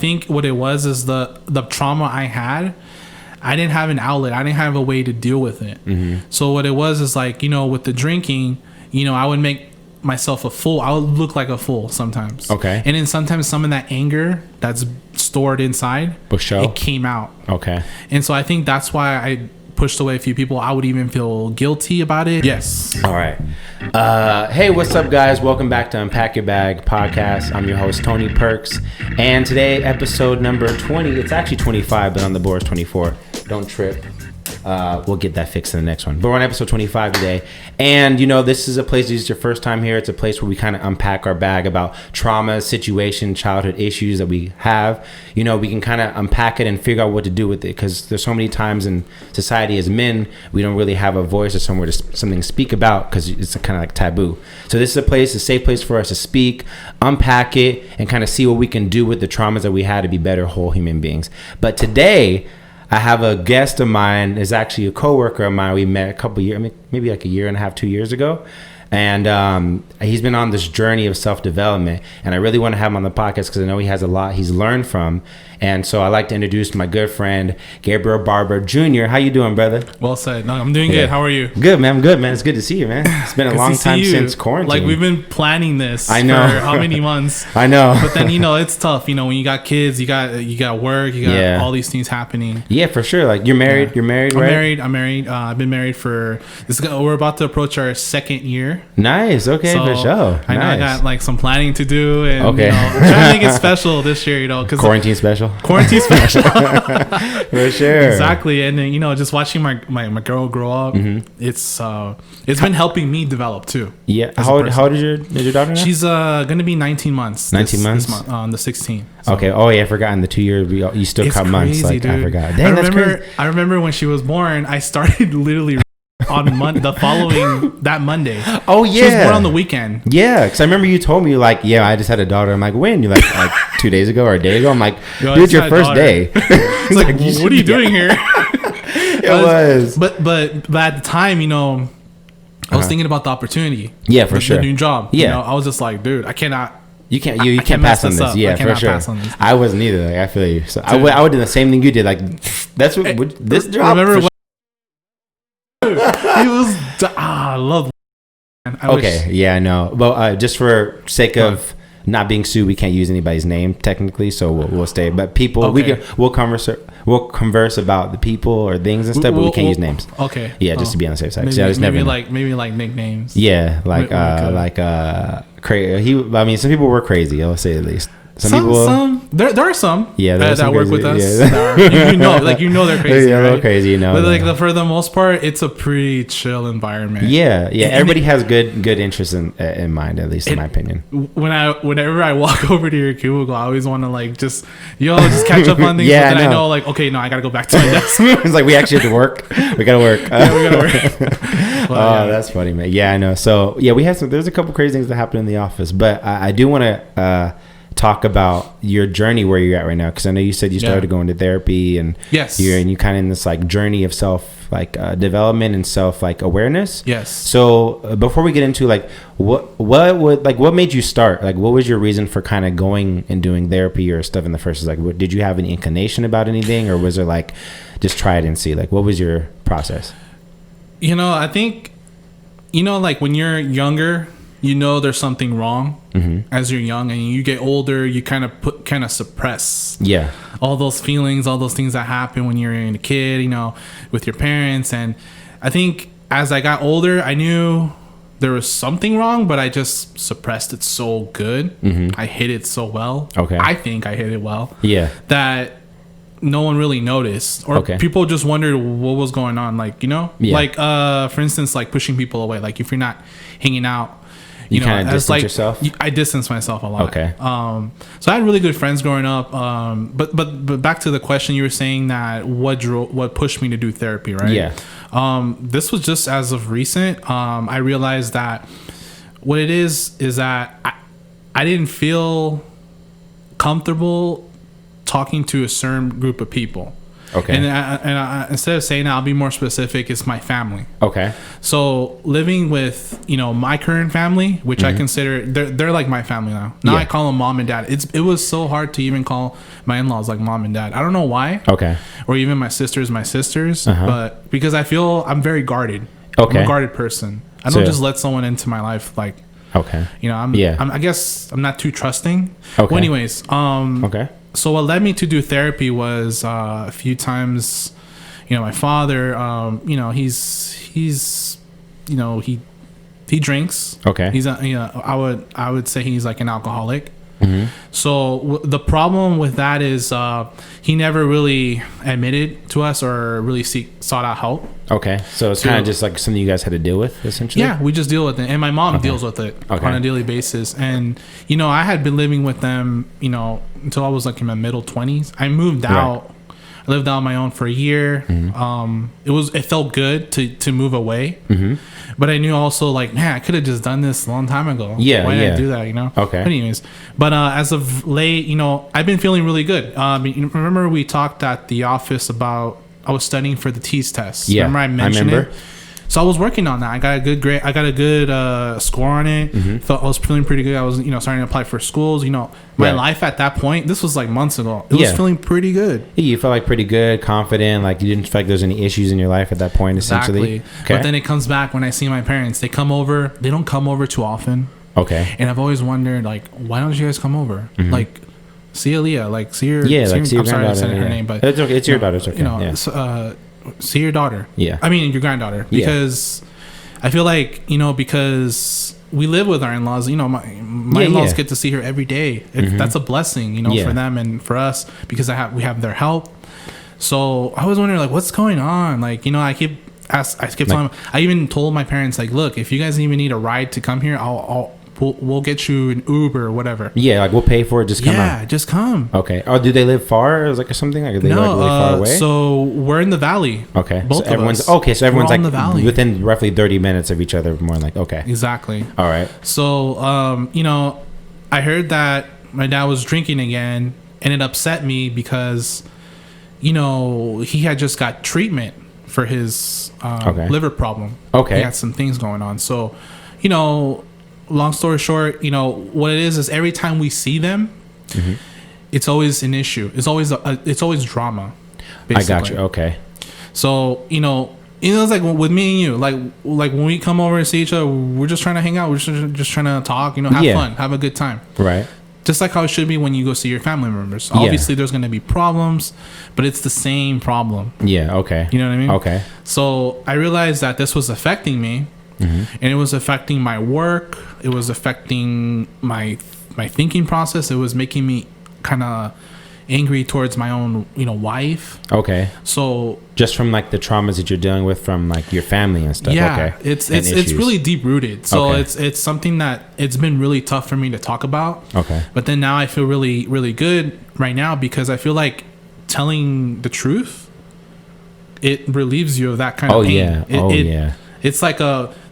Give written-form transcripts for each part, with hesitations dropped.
think what it was is the trauma I had. I didn't have an outlet. I didn't have a way to deal with it. So what it was is like, with the drinking, I would make myself a fool. I would look like a fool sometimes. Okay. And then sometimes some of that anger that's stored inside, it came out. Okay. And so I think that's why I pushed away a few people. I would even feel guilty about it. Yes. All right. Hey, what's up, guys? Welcome back to Unpack Your Bag Podcast. I'm your host, Tony Perks. And today, episode number 20. It's actually 25, but on the board is 24. Don't trip. We'll get that fixed in the next one. But we're on episode 25 today. And, this is a place, this is your first time here. It's a place where we kind of unpack our bag about trauma, situation, childhood issues that we have. We can kind of unpack it and figure out what to do with it. Because there's so many times in society as men, we don't really have a voice or somewhere to something to speak about because it's kind of like taboo. So this is a safe place for us to speak, unpack it, and kind of see what we can do with the traumas that we had to be better whole human beings. But today, I have a guest of mine, is actually a coworker of mine. We met a couple years, maybe like a year and a half, 2 years ago. And he's been on this journey of self-development. And I really want to have him on the podcast because I know he has a lot he's learned from. And so I'd like to introduce my good friend, Gabriel Barber Jr. How you doing, brother? Well said. No, I'm doing good. How are you? Good, man. I'm good, man. It's good to see you, man. It's been a long time since quarantine. Like, we've been planning this I know. for how many months? I know. But then, it's tough. When you got kids, you got work, you got all these things happening. Yeah, for sure. Like, you're married. Yeah. You're married, right? I'm married. I've been married for we're about to approach our second year. Nice. Okay, so for sure. I know I got like some planning to do, and okay. I'm trying to make it special this year. Because quarantine special. For sure. Exactly. And then just watching my girl grow up, it's been helping me develop too. Yeah. How old is your daughter now? She's gonna be 19 months. 19 months? This month, on the 16th. So. Okay. Oh yeah, I forgot. In the 2 years, you still cut months. Like, dude. I forgot. Dang, that's crazy. I remember when she was born, I started literally on that Monday. Oh yeah, she was born on the weekend. Yeah, because I remember you told me I just had a daughter. I'm like, when? You're like 2 days ago or a day ago. I'm like, dude, it's your first day. It's like, what are you doing here? It was. But at the time, I was thinking about the opportunity. Yeah, for sure. The new job. Yeah, I was just like, dude, I cannot. You can't pass on this. Yeah, for sure. I wasn't either. Like, I feel you. So I would do the same thing you did. Like, that's what this job. Remember? He was. I love. Yeah, I know. Well, just for sake of not being sued, we can't use anybody's name technically, so we'll stay. But people, we'll converse about the people or things and stuff, but we can't use names. Okay. Yeah, just to be on the safe side. Maybe like nicknames. Yeah, crazy. I mean, some people were crazy. I'll say at least. Some there are some that work with us. Yeah. They're crazy. Yeah, they're crazy. But for the most part, it's a pretty chill enenvironment. Yeah. Everybody has good interests in mind, at least in my opinion. Whenever I walk over to your cubicle, I always want to just catch up on things. Yeah, but then I know I gotta go back to my desk. It's like we actually have to work. We gotta work. We gotta work. That's funny, man. Yeah, I know. So we have there's a couple crazy things that happen in the office, but I do want to talk about your journey where you're at right now, because I know you said you started going to therapy, and you kind of in this journey of self development and self awareness. Yes. So before we get into what made you start? What was your reason for kind of going and doing therapy or stuff in the first? Did you have an inclination about anything, or was it just try it and see? What was your process? I think when you're younger, there's something wrong as you're young, and you get older, you kind of suppress all those feelings, all those things that happen when you're a kid, with your parents. And I think as I got older, I knew there was something wrong, but I just suppressed it so good. I hid it so well. Okay. I think I hid it well. Yeah. That no one really noticed, or people just wondered what was going on. For instance, pushing people away. If you're not hanging out, you kind of distance yourself? I distance myself a lot. Okay. So I had really good friends growing up. But back to the question, you were saying that what pushed me to do therapy, right? Yeah. This was just as of recent. I realized that what it is that I didn't feel comfortable talking to a certain group of people. Okay. And instead of saying that, I'll be more specific. It's my family. Okay. So living with, my current family, which I consider, they're like my family now. Now I call them mom and dad. It was so hard to even call my in-laws like mom and dad. I don't know why. Okay. Or even my sisters, but because I feel I'm very guarded. Okay. I'm a guarded person. I don't just let someone into my life like. Okay. I guess I'm not too trusting. Okay. Well, anyways, okay. So what led me to do therapy was a few times, my father, he drinks. Okay. He's I would say he's like an alcoholic. Mm-hmm. So the problem with that is he never really admitted to us or really sought out help. Okay, so it's kind of just like something you guys had to deal with, essentially. Yeah, we just deal with it, and my mom deals with it on a daily basis. And I had been living with them, until I was like in my middle 20s. I moved out. I lived out on my own for a year. Mm-hmm. It felt good to move away. Mm-hmm. But I knew also like, man, I could have just done this a long time ago. Yeah. Why did I do that, Okay. But anyways, but as of late, I've been feeling really good. Remember we talked at the office about I was studying for the TEAS test. Yeah. Remember I mentioned it? So I was working on that. I got a good grade. I got a good score on it. Mm-hmm. Felt I was feeling pretty good. I was, starting to apply for schools. My life at that point, this was like months ago. It was feeling pretty good. Yeah, you felt like pretty good, confident. Like you didn't feel like there's any issues in your life at that point, essentially. Exactly. Okay. But then it comes back when I see my parents. They come over. They don't come over too often. Okay. And I've always wondered, like, why don't you guys come over? Mm-hmm. Like, see Aaliyah. Like, see your. Yeah, like see your granddaughter. I'm sorry I said her name, but it's okay. It's your daughter. It's okay. See your daughter. Yeah. I mean, your granddaughter. Because I feel like, because we live with our in-laws, my in-laws get to see her every day. That's a blessing, for them and for us because we have their help. So I was wondering, like, what's going on? Like, I keep telling them. I even told my parents, like, look, if you guys even need a ride to come here, we'll get you an Uber or whatever. Yeah, like we'll pay for it. Just come. Yeah, just come. Okay. Oh, do they live far? Or like something? Like, are they like really far away? So we're in the valley. Okay. Both of us. Okay, so everyone's like within roughly 30 minutes of each other. More like okay. Exactly. All right. So I heard that my dad was drinking again, and it upset me because he had just got treatment for his liver problem. Okay. He had some things going on. So long story short, what it is every time we see them, it's always an issue. It's always drama. Basically. I got you. Okay. So, it's like with me and you, like when we come over and see each other, we're just trying to hang out. We're just trying to talk, have fun, have a good time. Right. Just like how it should be when you go see your family members. Obviously, there's going to be problems, but it's the same problem. Yeah. Okay. You know what I mean? Okay. So I realized that this was affecting me. Mm-hmm. And it was affecting my work. It was affecting my thinking process. It was making me kind of angry towards my own, wife. Okay. So just from like the traumas that you're dealing with from like your family and stuff. Yeah. Okay. It's really deep rooted. So it's something that it's been really tough for me to talk about. Okay. But then now I feel really, really good right now because I feel like telling the truth, it relieves you of that kind of pain. Yeah. It's like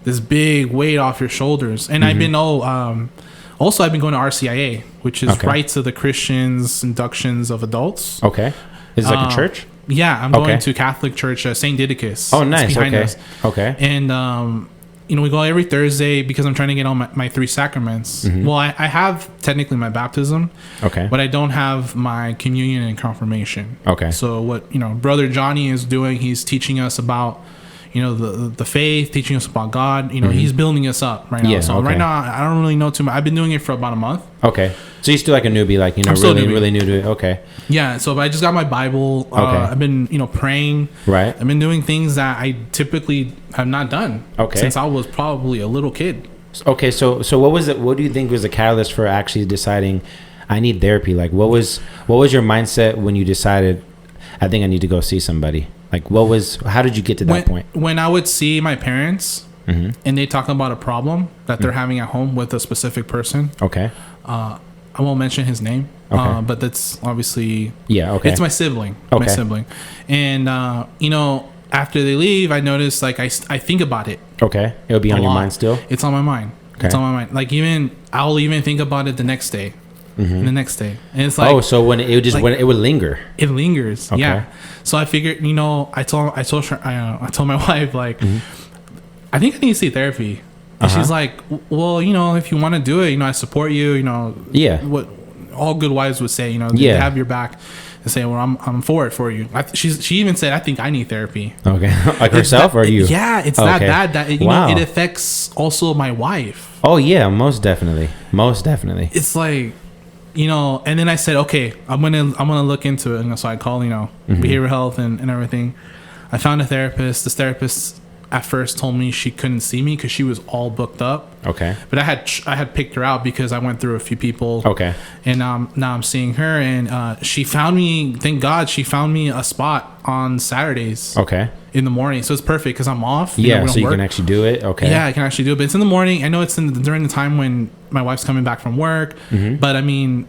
this big weight off your shoulders. And I've been also I've been going to RCIA, which is Rights of the Christians Inductions of Adults. Okay. Is it like a church? Yeah, I'm going to Catholic Church, St. Didicus. Oh, nice. Okay. Us. Okay. And we go every Thursday because I'm trying to get on my 3 sacraments. Mm-hmm. Well, I have technically my baptism. Okay. But I don't have my communion and confirmation. Okay. So what Brother Johnny is doing, he's teaching us about the faith, teaching us about God. He's building us up right now. Yeah, so right now, I don't really know too much. I've been doing it for about a month. Okay. So you're still like a newbie, like, really new to it. Okay. Yeah. So I just got my Bible. Okay. I've been, praying. Right. I've been doing things that I typically have not done. Okay. Since I was probably a little kid. Okay. So what was it? What do you think was the catalyst for actually deciding I need therapy? Like, what was your mindset when you decided I think I need to go see somebody? Like, how did you get to that point? When I would see my parents and they talk about a problem that they're having at home with a specific person. Okay. I won't mention his name, but that's obviously... Yeah, okay. It's my sibling. Okay. My sibling. And, after they leave, I notice, like, I think about it. Okay. It'll be on your mind still? It's on my mind. Okay. It's on my mind. Like, I'll even think about it the next day. and the next day. And it's like, so when it would linger. It lingers. Okay. Yeah. So I figured, I told my wife, like, I think I need to see therapy. And she's like, well, if you want to do it, I support you, what all good wives would say, they have your back and say, well, I'm for it for you. She even said, I think I need therapy. Okay. Like herself or you? Yeah. It's that bad that, it affects also my wife. Oh yeah, most definitely. It's like, and then I said, okay, I'm going to look into it. And so I called, behavioral health and everything. I found a therapist. This therapist at first told me she couldn't see me because she was all booked up. Okay. But I had picked her out because I went through a few people. Okay. And now I'm seeing her, and she found me. Thank God she found me a spot on Saturdays. Okay. In the morning, so it's perfect because I'm off. Yeah, so you can actually do it. Okay. Yeah, I can actually do it, but it's in the morning. I know it's during the time when my wife's coming back from work. But I mean,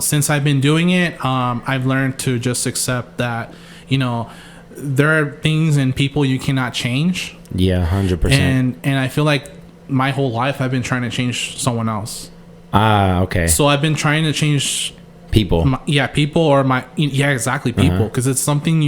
since I've been doing it, I've learned to just accept that, there are things and people you cannot change. Yeah, 100%. And I feel like my whole life I've been trying to change someone else. Okay. So I've been trying to change people. People or exactly, people, because it's something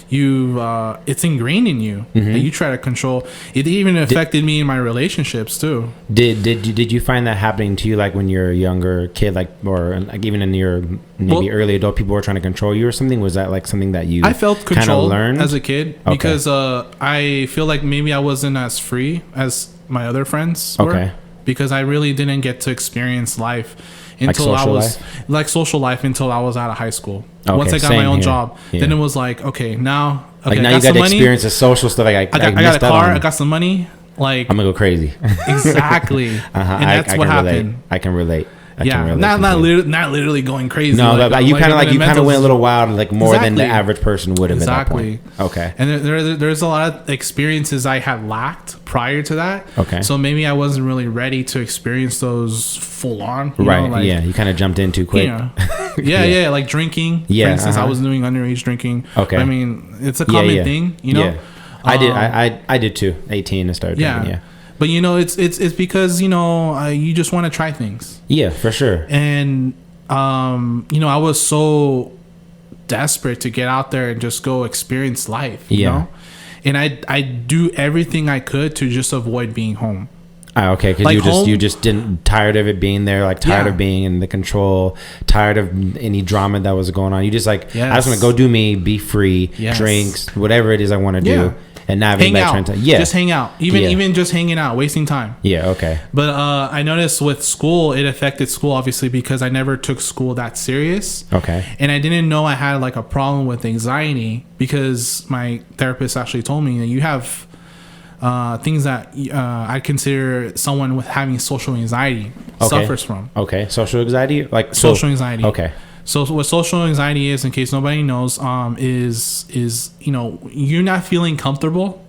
it's ingrained in you that you try to control. It even affected me in my relationships too. Did you find that happening to you, like when you're a younger kid, like, or like even in your early adult, people were trying to control you or something? Was that like something that I felt controlled as a kid because I feel like maybe I wasn't as free as my other friends were, because I really didn't get to experience life until social life until I was out of high school. Once I got my own job, then it was like, okay, now you got to experience the social stuff. Like I got a car, I got some money. Like I'm gonna go crazy. Exactly. And that's what happened. I can relate. Not literally going crazy. No, but you kind of went a little wild, like more than the average person would have. Exactly. At that point. Okay. And there's a lot of experiences I had lacked prior to that. Okay. So maybe I wasn't really ready to experience those full on. Right. You kind of jumped in too quick. Yeah. Like drinking. Yeah. For instance, I was doing underage drinking. Okay. I mean, it's a common thing. Yeah. I did too. 18 and started drinking. Yeah. But it's because you just want to try things. Yeah, for sure. And I was so desperate to get out there and just go experience life. You know, and I do everything I could to just avoid being home. Okay, because you just tired of it being there, like tired of being in the control, tired of any drama that was going on. You just like, I just want to go do me, be free, drinks, whatever it is I want to do. And not hang out. Just hang out. Even just hanging out, wasting time. Yeah, okay. But I noticed with school, it affected school obviously because I never took school that serious. Okay. And I didn't know I had like a problem with anxiety because my therapist actually told me that you have things that I consider someone with having social anxiety suffers from. Okay. Social anxiety? Like social anxiety. Okay. So what social anxiety is, in case nobody knows, is you're not feeling comfortable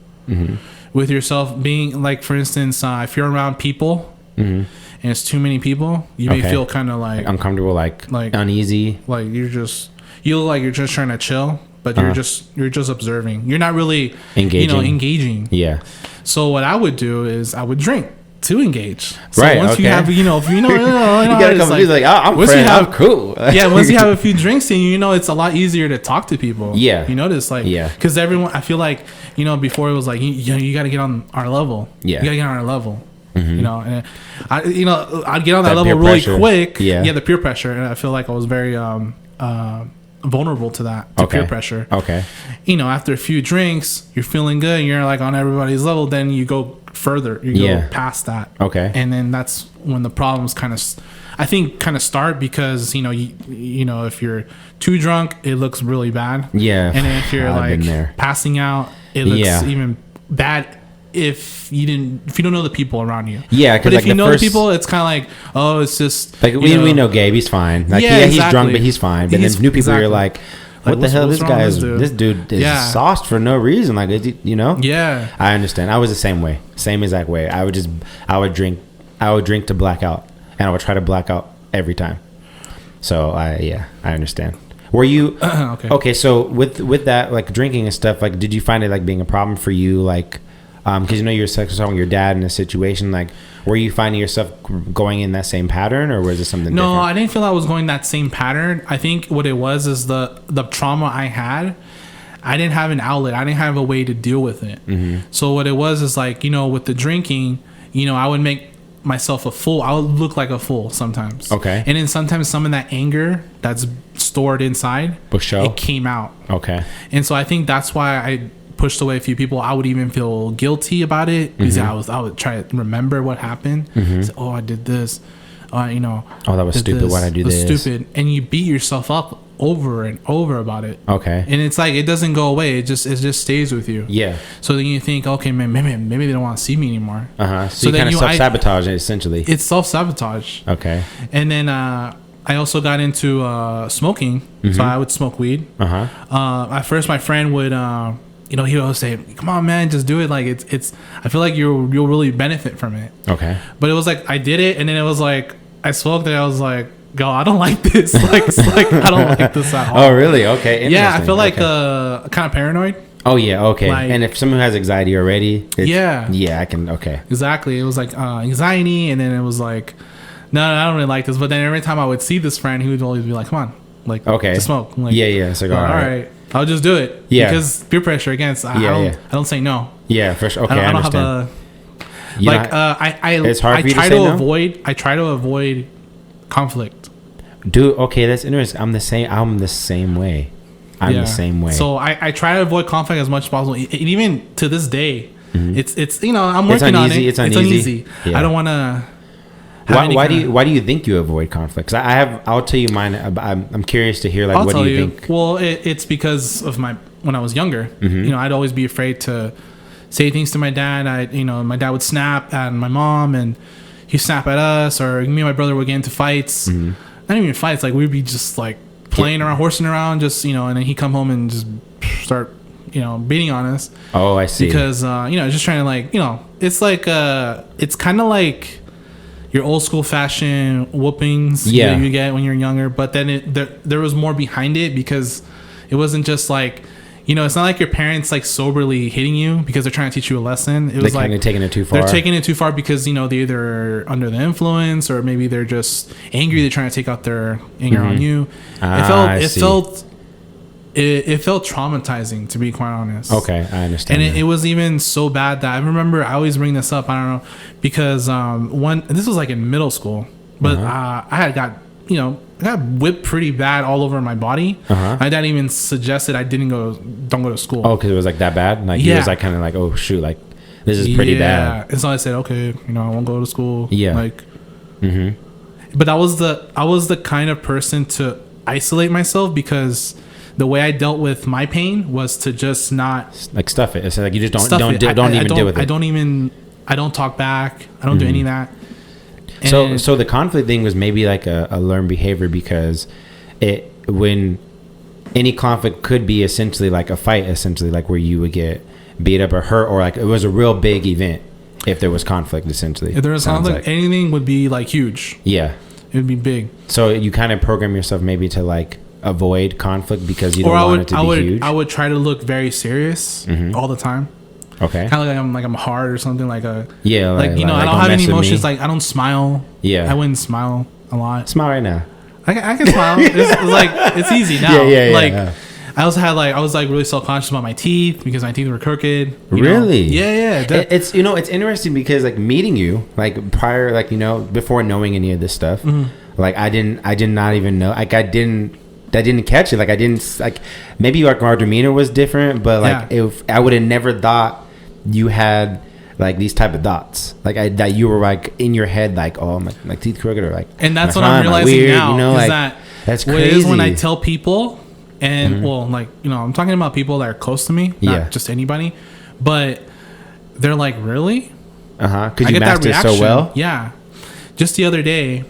with yourself being, like, for instance, if you're around people and it's too many people, you may feel kind of like uncomfortable, like uneasy, like you look like you're just trying to chill, but you're just observing. You're not really engaging. Yeah. So what I would do is I would drink to engage. So once you have, you gotta come like, I'm cool. Once you have a few drinks in it's a lot easier to talk to people. Yeah. You notice, like, because everyone, I feel like, before it was like, you got to get on our level. Yeah. You got to get on our level. And I'd get on that level really quick. Yeah. The peer pressure. And I feel like I was very, vulnerable to that, peer pressure. Okay. After a few drinks, you're feeling good and you're like on everybody's level, then you go further, go past that. Okay. And then that's when the problems kind of start because if you're too drunk, it looks really bad. Yeah. And if you're like passing out, it looks even bad if you don't know the people around you. Yeah. But if you know the people, it's kind of like, oh, it's just like we know Gabe, he's fine. Like he's drunk, but he's fine. But then new people are like, what the hell? This dude is sauced for no reason. Like, Yeah. I understand. I was the same way. Same exact way. I would drink to black out, and I would try to black out every time. So I understand. Were you okay? So with that, like drinking and stuff, like, did you find it like being a problem for you, like Because you were talking with your dad in a situation, like, were you finding yourself going in that same pattern, or was it something different? No, I didn't feel I was going that same pattern. I think what it was is the trauma I had. I didn't have an outlet. I didn't have a way to deal with it. So what it was is like, with the drinking, I would make myself a fool. I would look like a fool sometimes. Okay. And then sometimes some of that anger that's stored inside, it came out. Okay. And so I think that's why I pushed away a few people. I would even feel guilty about it because I would try to remember what happened. Say, oh, I did this. Oh, that was stupid. Why'd I do this? Stupid. And you beat yourself up over and over about it. Okay. And it's like it doesn't go away. It just stays with you. Yeah. So then you think, okay, man, maybe they don't want to see me anymore. So you kind of self-sabotage it, essentially. It's self-sabotage. Okay. And then I also got into smoking. So I would smoke weed. At first, my friend would. He would always say, "Come on, man, just do it. Like it's. I feel like you'll really benefit from it." Okay. But it was like I did it, and then it was like I smoked it. I was like, "Go, I don't like this. It's like I don't like this at all." Oh, really? Okay. Yeah, I feel like kind of paranoid. Oh yeah. Okay. Like, and if someone has anxiety already, I can. Okay. Exactly. It was like anxiety, and then it was like, no, I don't really like this. But then every time I would see this friend, he would always be like, "Come on, like, to smoke." I'm like, yeah. So all right. I'll just do it. Yeah. Because peer pressure against. I don't say no. Yeah, for sure. Okay, I don't understand. Have it's hard for you to say no? I try to avoid conflict. Dude, okay, that's interesting. I'm the same way. I'm the same way. So I try to avoid conflict as much as possible. Even to this day, it's I'm working on it. It's uneasy. Yeah. I don't want to. Why do you think you avoid conflict? Because I'll tell you mine. I'm curious to hear what do you think? Well, it's because of when I was younger. I'd always be afraid to say things to my dad. My dad would snap at my mom, and he'd snap at us, or me and my brother would get into fights. Not even fights. Like we'd be just like playing around, horsing around, just and then he'd come home and just start beating on us. Oh, I see. Because just trying to it's like it's kind of like your old school fashion whoopings that you get when you're younger, but then there was more behind it because it wasn't just like it's not like your parents like soberly hitting you because they're trying to teach you a lesson. It was like taking it too far. They're taking it too far because they either are under the influence or maybe they're just angry. They're trying to take out their anger on you. It felt traumatizing, to be quite honest. Okay, I understand. And it was even so bad that I remember, I always bring this up, I don't know, because this was like in middle school, but I got whipped pretty bad all over my body. My dad even suggested I don't go to school. Oh, because it was like that bad? Like he was like kind of like, oh shoot, like this is pretty bad. And so I said, okay, I won't go to school. Yeah. Like, but I was the kind of person to isolate myself because the way I dealt with my pain was to just not like stuff it. It's like you just don't even deal with it. I don't talk back. I don't do any of that. And so the conflict thing was maybe like a learned behavior because when any conflict could be essentially like a fight, essentially like where you would get beat up or hurt, or like it was a real big event if there was conflict. Essentially, if there was conflict, anything would be like huge. Yeah, it would be big. So you kind of program yourself maybe to like avoid conflict because you don't want it to be huge. I would try to look very serious all the time. Okay. Kind of like I'm hard or something like a like I don't have any emotions. Like I don't smile. Yeah. I wouldn't smile a lot. Smile right now. I can smile. It's easy now. Yeah. I also had I was really self-conscious about my teeth because my teeth were crooked. Really? Yeah. It's it's interesting because like meeting you like prior before knowing any of this stuff, like I did not even know I didn't catch it. Like I didn't like maybe like our demeanor was different, but like I would have never thought you had like these type of thoughts, like that you were like in your head like, oh my teeth crooked, or like, and that's what I'm realizing weird, now is like, that's crazy. What it is when I tell people, and I'm talking about people that are close to me, not just anybody, but they're like, really? Because you masked it so well. Yeah, just the other day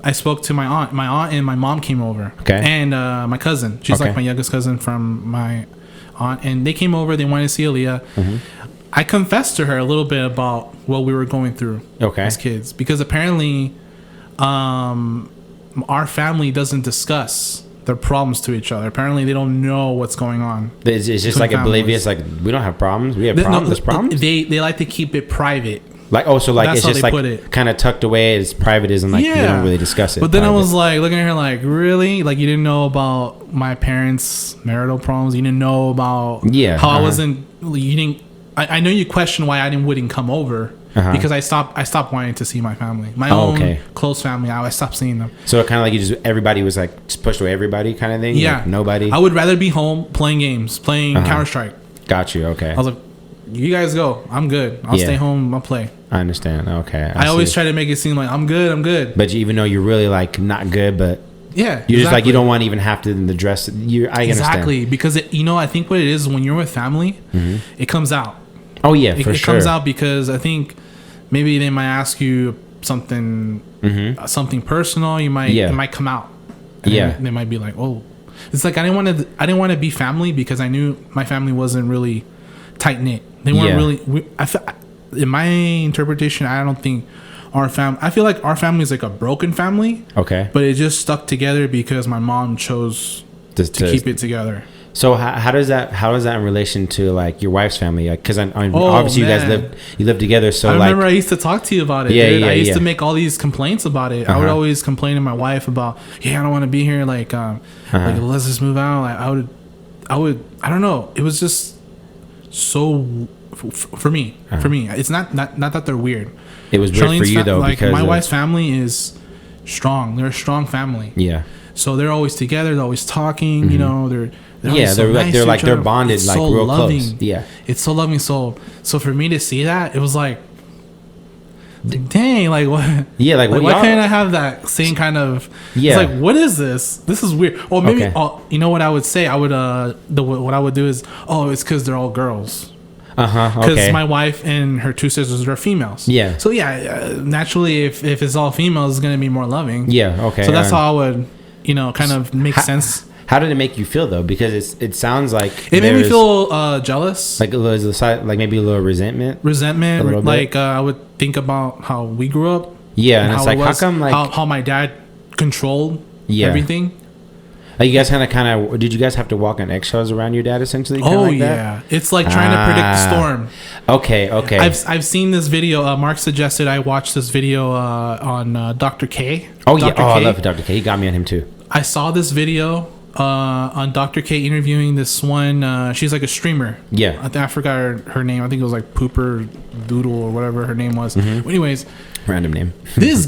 I spoke to my aunt and my mom came over. Okay. And my cousin, she's like my youngest cousin from my aunt, and they came over. They wanted to see Aaliyah. I confessed to her a little bit about what we were going through as kids, because apparently our family doesn't discuss their problems to each other. Apparently, they don't know what's going on. It's just like oblivious. Like, we don't have problems. We have problems. There's problems. They like to keep it private. Like, oh, so like that's it's just like kind of tucked away. It's private, isn't like you don't really discuss it. But then private. I was like looking at her like, really? Like, you didn't know about my parents' marital problems? You didn't know about how I wasn't. You didn't. I know you question why I wouldn't come over. Because I stopped wanting to see my family, my own close family. I stopped seeing them. So it kind of like everybody was like just pushed away, everybody kind of thing. Yeah, like nobody. I would rather be home playing games, playing Counter-Strike. Got you. Okay. I was like, you guys go. I'm good. I'll stay home. I'll play. I understand. Okay. I always try to make it seem like I'm good. But even though you're really like not good, but you're just like you don't want to even have to address it. I understand. Exactly, because I think what it is when you're with family, it comes out. Oh yeah, for sure. It comes out because I think maybe they might ask you something, something personal. It might come out. And they might be like, "Oh," it's like I didn't want to be family because I knew my family wasn't really tight knit. They weren't really. In my interpretation, I don't think our family. I feel like our family is like a broken family. Okay, but it just stuck together because my mom chose to keep it together. So how does that in relation to like your wife's family? Like, because obviously you live together. So I remember I used to talk to you about it. I used to make all these complaints about it. I would always complain to my wife about, I don't want to be here. Like, like let's just move out. Like, I would. I don't know. It was just so for me. For me, it's not that they're weird. It was weird for you though, like because my wife's family is strong. They're a strong family. Yeah. So they're always together. They're always talking. They're bonded. It's like so real loving. Close. Yeah, it's so loving. So for me to see that, it was like, dang, like what? Yeah, like why can't I have that same kind of? Yeah, it's like, what is this? This is weird. Or maybe you know what I would say? I would what I would do is, it's because they're all girls. Because my wife and her two sisters are females. Yeah. So naturally, if it's all females, it's gonna be more loving. Yeah. Okay. So that's how I would, kind of make sense. How did it make you feel though? Because it sounds like it made me feel jealous, like maybe a little resentment. Like I would think about how we grew up. Yeah, and it's like how come like how my dad controlled everything. Like you guys kind of did you guys have to walk on eggshells around your dad essentially? That? It's like trying to predict the storm. Okay. I've seen this video. Mark suggested I watch this video on Dr. K. Oh yeah, I love Dr. K. He got me on him too. I saw this video on Dr. K interviewing this one. She's like a streamer. Yeah, I forgot her name. I think it was like Pooper Doodle or whatever her name was. Anyways, random name. This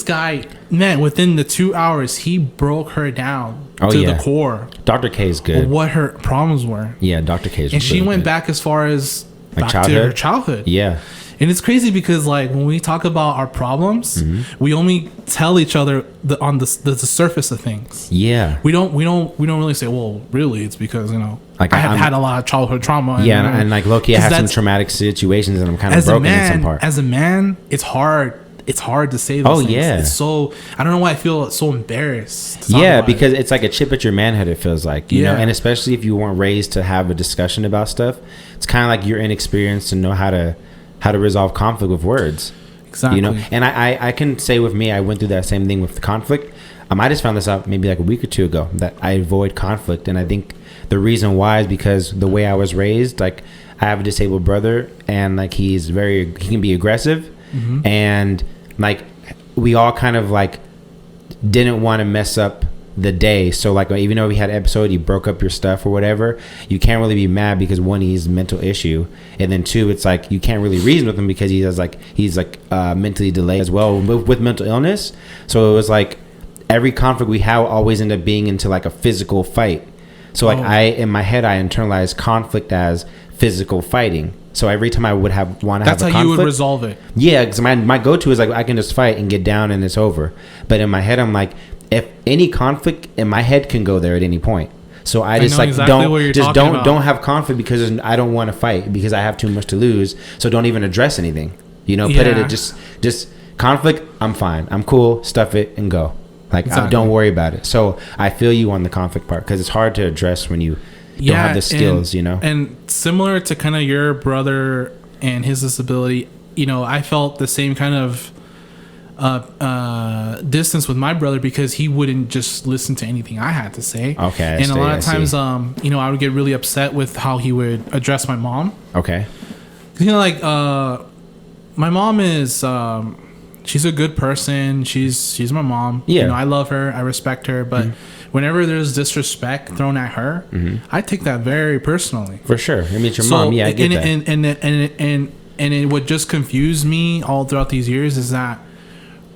guy, man, within the 2 hours, he broke her down to the core. Dr. K is good. What her problems were. Yeah, Dr. K is and she went back as far as like back to her childhood. Yeah. And it's crazy because like when we talk about our problems, we only tell each other on the surface of things. Yeah. We don't really say, well, really, it's because like I have had a lot of childhood trauma. Yeah, and like low-key, I had some traumatic situations, and I'm kind of broken in some part. As a man, it's hard. It's hard to say those things. Yeah. It's so I don't know why I feel so embarrassed. Because it's like a chip at your manhood. It feels like you know, and especially if you weren't raised to have a discussion about stuff, it's kind of like you're inexperienced to know how to resolve conflict with words. Exactly. And I can say with me, I went through that same thing with the conflict. I just found this out maybe like a week or two ago that I avoid conflict, and I think the reason why is because the way I was raised. Like I have a disabled brother, and like he can be aggressive, and like we all kind of like didn't want to mess up the day. So like even though we had an episode, you broke up your stuff or whatever, you can't really be mad because one, he's a mental issue, and then two, it's like you can't really reason with him because he's mentally delayed as well with mental illness. So it was like every conflict we have always end up being into like a physical fight. So like in my head I internalized conflict as physical fighting. So every time I would want to have a conflict, that's how you would resolve it. Yeah, because my go-to is like I can just fight and get down and it's over. But in my head I'm like, if any conflict in my head can go there at any point. So I just like exactly don't have conflict because I don't want to fight because I have too much to lose. So don't even address anything. Put it at just conflict. I'm fine. I'm cool. Stuff it and go. Like don't worry about it. So I feel you on the conflict part because it's hard to address when you don't have the skills. And similar to kind of your brother and his disability, I felt the same kind of distance with my brother because he wouldn't just listen to anything I had to say. Okay. And a lot of times, you know, I would get really upset with how he would address my mom. Okay. You know, like, my mom is, she's a good person. She's my mom. Yeah. You know, I love her. I respect her. But whenever there's disrespect thrown at her, I take that very personally. For sure. I mean, it's your mom. Yeah, I get that. And it would just confuse me all throughout these years is that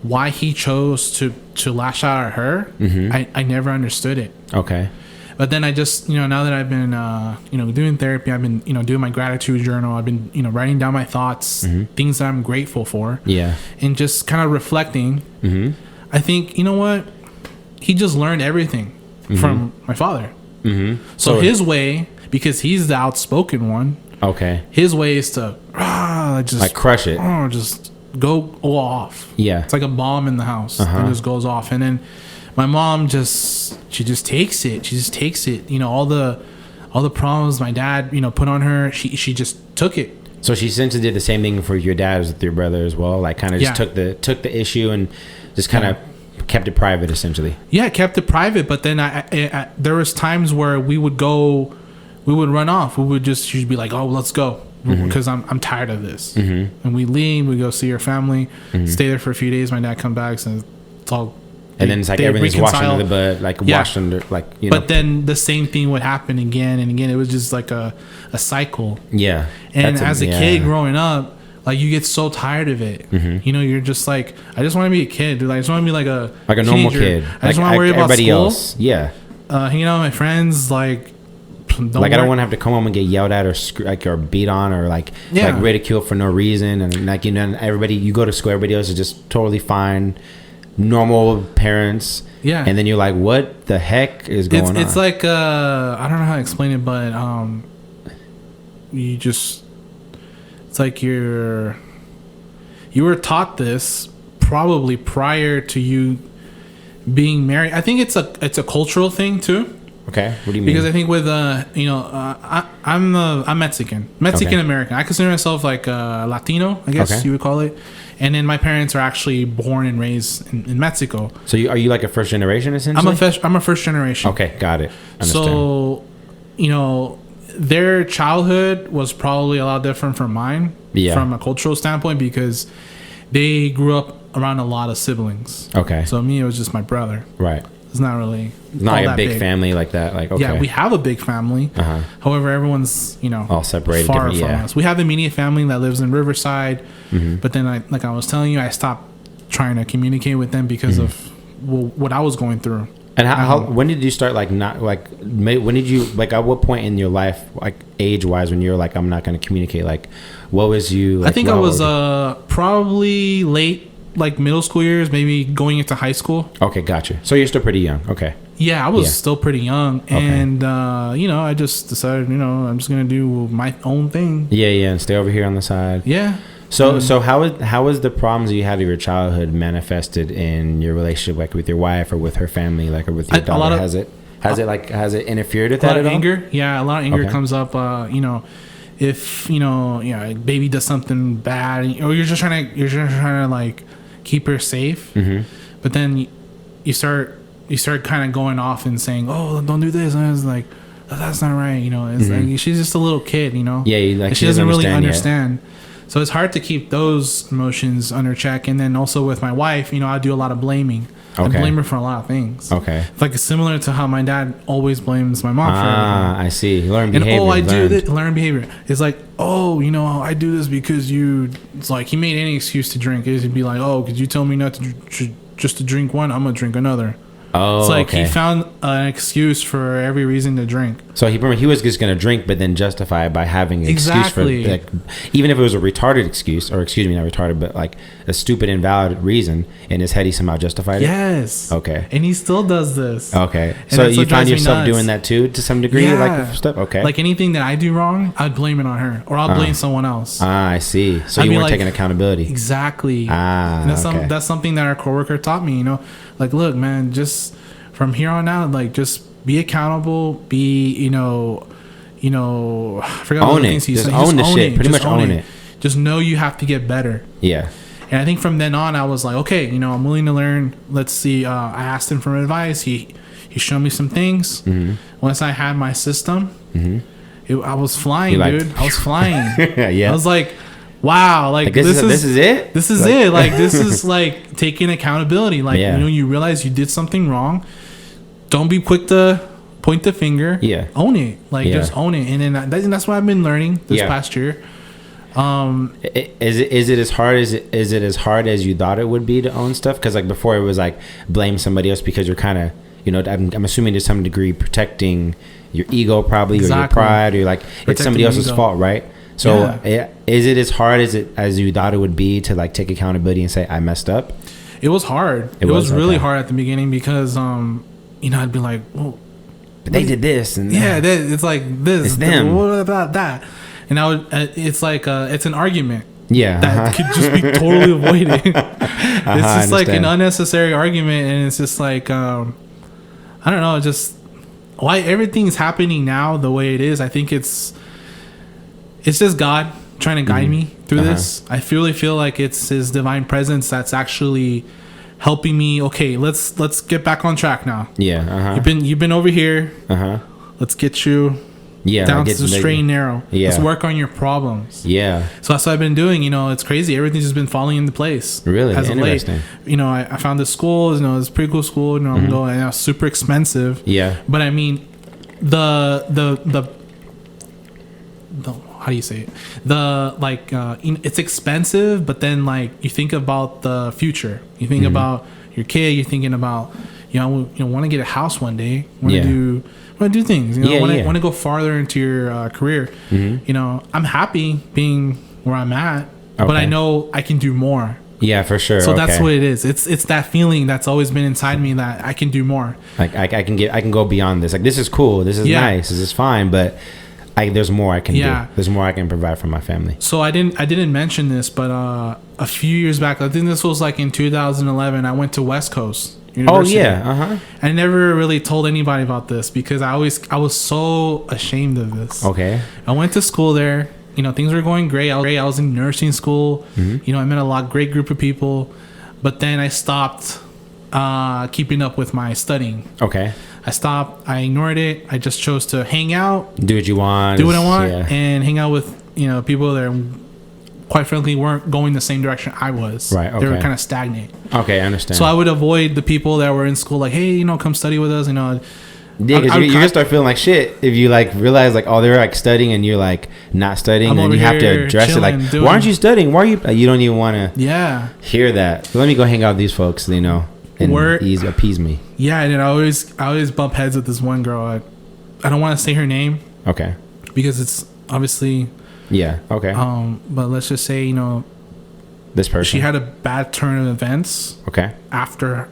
why he chose to lash out at her. I never understood it. Okay. But then I just, you know, now that I've been, you know, doing therapy, I've been, you know, doing my gratitude journal. I've been, you know, writing down my thoughts, things that I'm grateful for. Yeah. And just kind of reflecting. I think, you know what? He just learned everything from my father. So his way, because he's the outspoken one. Okay. His way is to just like crush it. Just go off. Yeah. It's like a bomb in the house. It just goes off. And then my mom she just takes it. She just takes it. You know, all the problems my dad, you know, put on her, she just took it. So she essentially did the same thing for your dad as with your brother as well. Like kind of just took the issue and just kind of kept it private essentially. Yeah, kept it private. But then I there was times where we would run off. She'd be like, oh, let's go. Because I'm tired of this. And we leave, we go see her family, stay there for a few days. My dad comes back and it's all. And then it's like everything's washed under the bed, like washed under, like, you know. But then the same thing would happen again and again. It was just like a cycle. Yeah. And as a kid growing up, like you get so tired of it. You know, you're just like, I just want to be a kid, dude. I just want to be like a normal kid. I just want to worry about everybody school. Else. Yeah. Hanging out with my friends, like. I don't want to have to come home and get yelled at or beat on or like ridiculed for no reason, and like, you know, everybody, you go to school, everybody else is just totally fine, normal parents. Yeah. And then you're like, what the heck is going on? It's like I don't know how to explain it, but it's like you were taught this probably prior to you being married. I think it's a cultural thing too. Okay, what do you mean? Because I think with you know, I'm Mexican American. I consider myself like Latino, I guess you would call it. And then my parents are actually born and raised in Mexico. So are you like a first generation essentially? I'm a first generation. Okay, got it. Understand. So, you know, their childhood was probably a lot different from mine from a cultural standpoint because they grew up around a lot of siblings. Okay. So me, it was just my brother. Right. It's not really not a big family like that. Like, okay. Yeah, we have a big family. However, everyone's, you know, all separated, far from us. We have the immediate family that lives in Riverside, but then like I was telling you, I stopped trying to communicate with them because of what I was going through. And when did you start when did you like at what point in your life, like age wise, when you're like, I'm not going to communicate? Like, what was you? Like, I think I was probably late. Like middle school years, maybe going into high school. Okay, gotcha. So you're still pretty young. Okay. Yeah, I was still pretty young, and you know, I just decided, you know, I'm just gonna do my own thing. Yeah, and stay over here on the side. Yeah. So how was the problems you had in your childhood manifested in your relationship, like with your wife or with her family, like, or with your daughter? Has it interfered with that at all? Anger? Yeah, a lot of anger comes up. You know. If you know, baby does something bad, or you're just trying to like keep her safe, but then you start kind of going off and saying, "Oh, don't do this," and I was like, oh, "That's not right," you know. It's like, she's just a little kid, you know. Yeah, like she doesn't really understand. So it's hard to keep those emotions under check. And then also with my wife, you know, I do a lot of blaming. I blame her for a lot of things. Okay. It's like similar to how my dad always blames my mom for everything. I see. Learn behavior. And I do this. Learn behavior. It's like, oh, you know, I do this because you. It's like he made any excuse to drink. He'd be like, oh, could you tell me not to just to drink one? I'm gonna drink another. Oh, it's like he found an excuse for every reason to drink. So he was just going to drink, but then justify it by having an excuse for, like, even if it was a retarded excuse, or excuse me, not retarded, but like a stupid, invalid reason. In his head, he somehow justified it. Yes. Okay. And he still does this. Okay. And so you find yourself doing that too, to some degree, like stuff. Okay. Like anything that I do wrong, I'd blame it on her, or I'll blame someone else. I see. So you weren't taking accountability. Exactly. And that's something that our coworker taught me. You know, like, look, man, just from here on out, like, just be accountable. Be, I forgot own it. Just own the shit. Pretty much own it. Just know you have to get better. Yeah. And I think from then on, I was like, okay, you know, I'm willing to learn. Let's see. I asked him for advice. He showed me some things. Mm-hmm. Once I had my system, I was flying, dude. I was flying. Yeah. I was like, wow, like this is it. This is it. Like this is like taking accountability. Like you know, you realize you did something wrong. Don't be quick to point the finger. Yeah. Own it. Like just own it. And then that's what I've been learning this past year. Is it as hard as you thought it would be to own stuff? Because like before it was like blame somebody else because you're kind of, you know, I'm assuming to some degree protecting your ego probably or your pride, or like protecting it's somebody else's fault, right? So is it as hard as you thought it would be to like take accountability and say I messed up? It was hard. It was really hard at the beginning because you know, I'd be like, well, but they did this and it's like this. It's them. What about that? And I would. It's like it's an argument. Yeah, that could just be totally avoided. It's just like an unnecessary argument, and it's just like I don't know, just why everything's happening now the way it is. I think it's just God trying to guide me through this. I really feel like it's His divine presence that's actually helping me. Okay, let's get back on track now. Yeah, you've been over here. Let's get you down to the straight and narrow. Let's work on your problems. Yeah. So that's what I've been doing. You know, it's crazy. Everything's just been falling into place. Really? As of late. You know, I found this school. You know, it's a pretty cool school. You know, I'm going. It's super expensive. Yeah. But I mean, the how do you say it? The like it's expensive, but then like you think about the future. You think about your kid. You're thinking about want to get a house one day. Want to do things. You know, want to go farther into your career. You know, I'm happy being where I'm at, but I know I can do more. Yeah, for sure. So that's what it is. It's that feeling that's always been inside me that I can do more. Like I can go beyond this. Like this is cool. This is nice. This is fine, but there's more I can do. There's more I can provide for my family. So I didn't mention this, but a few years back, I think this was like in 2011, I went to West Coast University. Oh yeah, I never really told anybody about this because I was so ashamed of this. Okay. I went to school there. You know, things were going great. I was in nursing school. You know, I met a great group of people, but then I stopped keeping up with my studying. Okay. I stopped. I ignored it. I just chose to hang out, do what you want, do what I want, and hang out with people that, quite frankly, weren't going the same direction I was. Right. Okay. They were kind of stagnant. Okay, I understand. So I would avoid the people that were in school, like, hey, come study with us. Yeah, because you're gonna start feeling like shit if you like realize like, oh, they're like studying and you're like not studying, and you have to address it like, why aren't you studying? Why are you don't even want to hear that. So let me go hang out with these folks, and appease me. Yeah, and I always bump heads with this one girl. I don't want to say her name. Okay. Because it's obviously. Yeah. Okay. But let's just say this person. She had a bad turn of events. Okay. After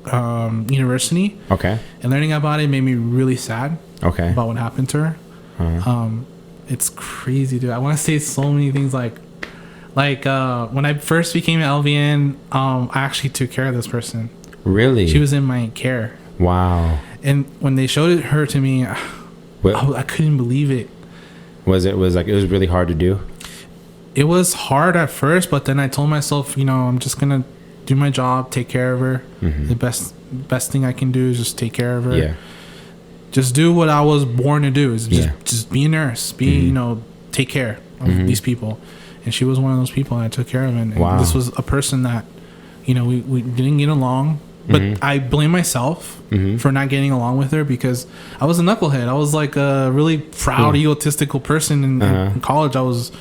university. Okay. And learning about it made me really sad. Okay. About what happened to her. It's crazy, dude. I want to say so many things like when I first became an LVN, I actually took care of this person. Really? She was in my care. Wow. And when they showed her to me, I couldn't believe it. It was really hard to do? It was hard at first, but then I told myself, I'm just going to do my job, take care of her. The best thing I can do is just take care of her. Yeah. Just do what I was born to do. Is just be a nurse. Take care of these people. And she was one of those people, and I took care of. And this was a person that, we didn't get along. But I blame myself for not getting along with her because I was a knucklehead. I was like a really proud, egotistical person in college. I was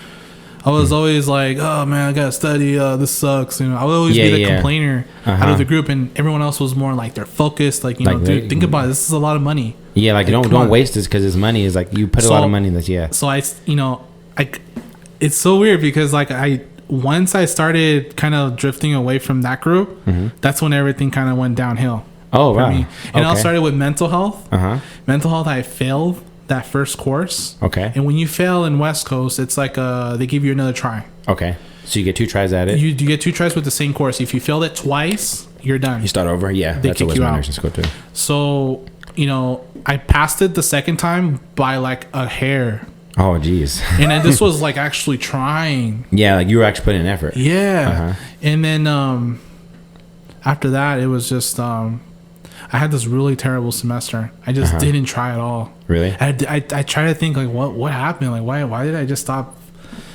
always like, oh man, I gotta study. This sucks. I would always be the complainer out of the group, and everyone else was more like they're focused. Like dude, think about it. This is a lot of money. Yeah, like don't waste this because it's money. Is like you put a lot of money in this. Yeah. So it's so weird because once I started kind of drifting away from that group, that's when everything kind of went downhill. Oh, wow. Me. And it all started with mental health. Mental health, I failed that first course. Okay. And when you fail in West Coast, it's like they give you another try. Okay. So you get 2 tries at it? You get 2 tries with the same course. If you failed it twice, you're done. You start over? Yeah. They kick you out. Nursing school too. So, I passed it the second time by like a hair. Oh, geez. And then this was like actually trying. Yeah, like you were actually putting in effort. Yeah. And then after that, it was just I had this really terrible semester. I just didn't try at all. Really? I try to think like what happened? Like why did I just stop,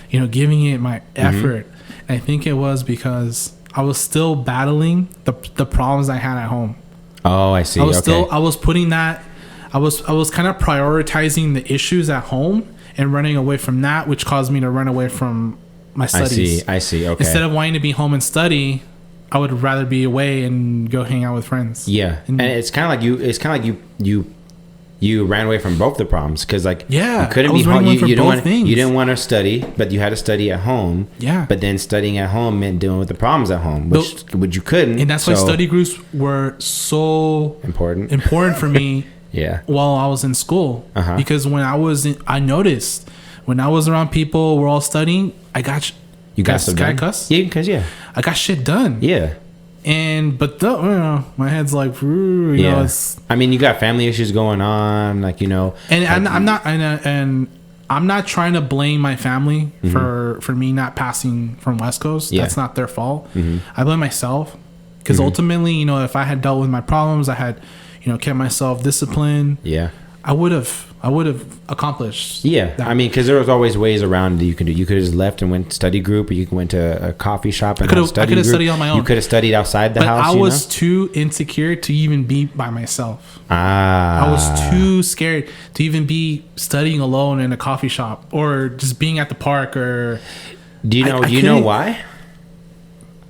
giving it my effort? And I think it was because I was still battling the problems I had at home. Oh, I see. I was kind of prioritizing the issues at home and running away from that, which caused me to run away from my studies. I see. Okay. Instead of wanting to be home and study, I would rather be away and go hang out with friends. Yeah, and it's kind of like you ran away from both the problems because you couldn't be home. You didn't want to study, but you had to study at home. Yeah. But then studying at home meant dealing with the problems at home, which you couldn't. And that's why study groups were so important for me. Yeah. While I was in school, because I noticed when I was around people, we're all studying. I got you got stuff done. Can I cuss? Yeah, because I got shit done. Yeah. But my head's like, it's, I mean, you got family issues going on, And I'm not trying to blame my family for me not passing from West Coast. Yeah. That's not their fault. I blame myself because ultimately, if I had dealt with my problems, I had, kept myself disciplined. Yeah. I would have accomplished. Yeah, that. I mean, because there was always ways around that you could do. You could have just left and went to study group, or you went to a coffee shop and I could have studied on my own. You could have studied outside the house. I was too insecure to even be by myself. I was too scared to even be studying alone in a coffee shop or just being at the park. Or do you know? You know why?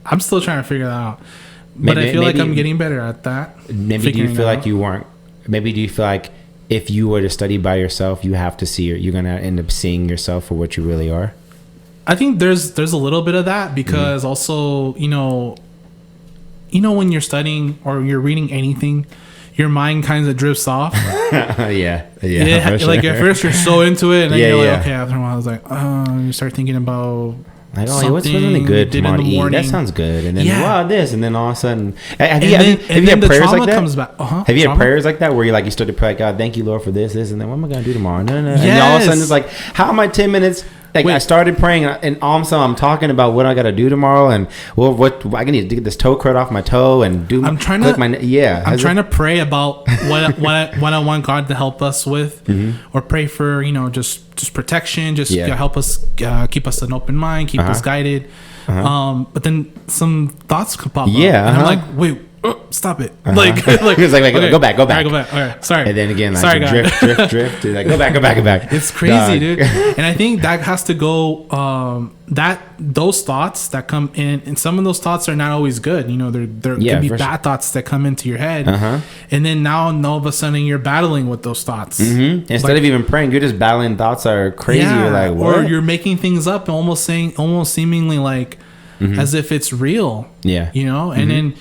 I'm still trying to figure that out, but I feel like I'm getting better at that. Maybe do you feel like you weren't? Maybe do you feel like if you were to study by yourself, you have to see you're going to end up seeing yourself for what you really are? I think there's a little bit of that because also, when you're studying or you're reading anything, your mind kind of drifts off. Yeah. Like at first you're so into it and then you're like, okay, after a while it's like, you start thinking about what's really good tomorrow to eat? That sounds good. And then wow, this, and then all of a sudden, have you had prayers like that? Comes back. Have you had prayers like that where you start to pray like, God, thank you, Lord, for this, and then what am I gonna do tomorrow? No. Yes. And then all of a sudden it's like, how am I 10 minutes? I started praying, and all of a sudden I'm talking about what I got to do tomorrow, and what I need to get this toe crud off my toe and do. I'm trying to pray about what I want God to help us with, or pray for just protection, help us keep us an open mind, keep us guided. But then some thoughts could pop up, and I'm like, wait. Oh, stop it! It's like okay. Go back. All right, sorry. And then again, drift. Go back. It's crazy, dude. And I think that has to go. Those thoughts that come in, and some of those thoughts are not always good. There can be bad thoughts that come into your head, and then now all of a sudden you're battling with those thoughts. Instead of even praying, you're just battling thoughts that are crazy. You're like, what? Or you're making things up, and almost seemingly like as if it's real. Yeah, and then.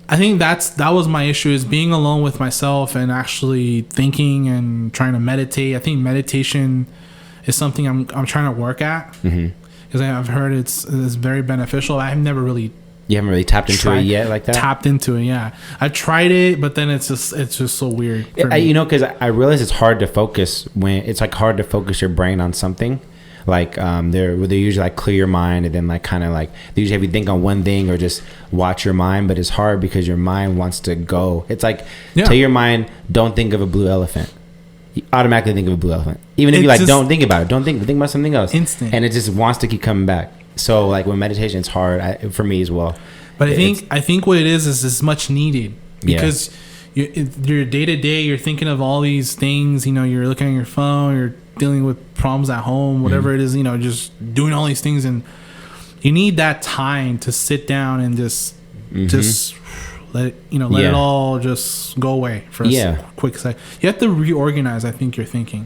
I think that was my issue, is being alone with myself and actually thinking and trying to meditate. I think meditation is something I'm trying to work at because I've heard it's very beneficial. I've never really. You haven't really tapped into it yet, like that. Tapped into it, yeah. I tried it, but then it's just so weird. For me. Because I realize it's hard to focus when it's hard to focus your brain on something. They usually clear your mind, and then they usually have you think on one thing or just watch your mind, but it's hard because your mind wants to go. It's tell your mind, don't think of a blue elephant. You automatically think of a blue elephant, even if you don't think about it. Don't think about something else. Instant, and it just wants to keep coming back. So when meditation, it's hard for me as well. But I think what it is much needed because your day to day, you're thinking of all these things. You're looking at your phone, you're dealing with problems at home, whatever it is, just doing all these things, and you need that time to sit down and just let it all just go away for a quick second. You have to reorganize, I think, your thinking.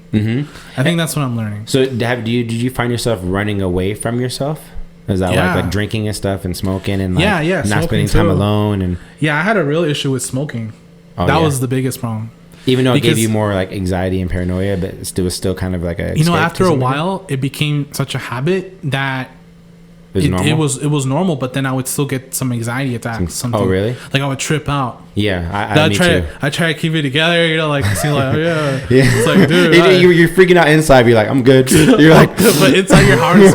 I think that's what I'm learning. So did you find yourself running away from yourself? Is that like drinking and stuff and smoking and not spending time alone? And I had a real issue with smoking. That was the biggest problem. Even though it gave you more anxiety and paranoia, but it was still kind of like a... after a while, it became such a habit that It was normal, but then I would still get some anxiety attacks. Something. Oh, really? Like I would trip out. Yeah, I try to keep it together, you know, like see, like, oh, yeah. It's like, dude, you're freaking out inside. You're like, I'm good. You're like, but inside your heart is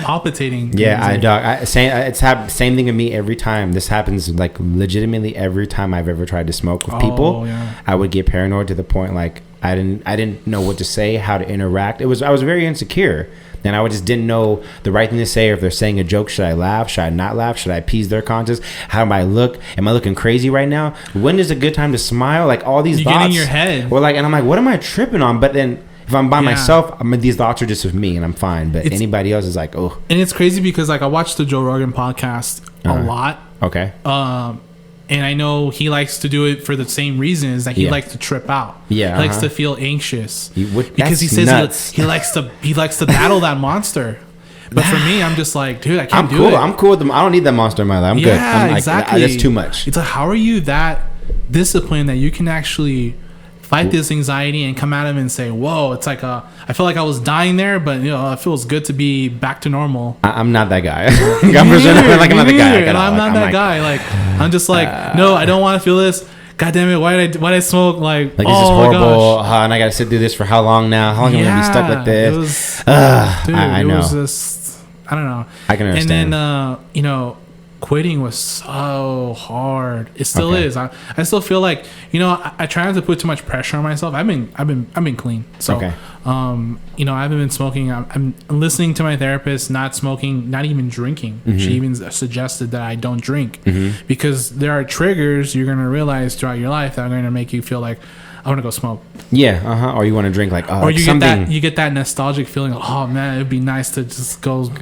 palpitating. Yeah, same thing to me every time. This happens like legitimately every time I've ever tried to smoke with people. Yeah. I would get paranoid to the point like I didn't know what to say, how to interact. I was very insecure. And I just didn't know the right thing to say, or if they're saying a joke, should I laugh? Should I not laugh? Should I appease their conscience? How do I look? Am I looking crazy right now? When is a good time to smile? Like all these thoughts get in your head. Or like, and I'm like, what am I tripping on? But then if I'm by myself, these thoughts are just with me, and I'm fine. But anybody else is like, oh. And it's crazy because like I watched the Joe Rogan podcast a lot. Okay. And I know he likes to do it for the same reasons that he likes to trip out. Yeah, he likes to feel anxious because he says he likes to battle that monster. But for me, I'm just like, dude, I can't do it. I'm cool with them. I don't need that monster in my life. I'm good. I'm exactly. That's too much. It's like, how are you that disciplined that you can actually fight this anxiety and come at him and say, whoa, it's like I feel like I was dying there, but you know, it feels good to be back to normal. I'm not that guy. I'm not the guy. I'm not that guy. Like, I'm just like, no, I don't want to feel this. God damn it, why did I smoke? Like this is horrible. And I got to sit through this for how long now? How long am I going to be stuck like this? I know. It was just, I don't know. I can understand. And then, you know, quitting was so hard. It still is. I still feel like, you know, I try not to put too much pressure on myself. I've been clean. So, you know, I haven't been smoking. I'm listening to my therapist, not smoking, not even drinking. Mm-hmm. She even suggested that I don't drink because there are triggers you're going to realize throughout your life that are going to make you feel like, I want to go smoke. Yeah. Or you want to drink like, or you get that nostalgic feeling of, oh man, it'd be nice to just go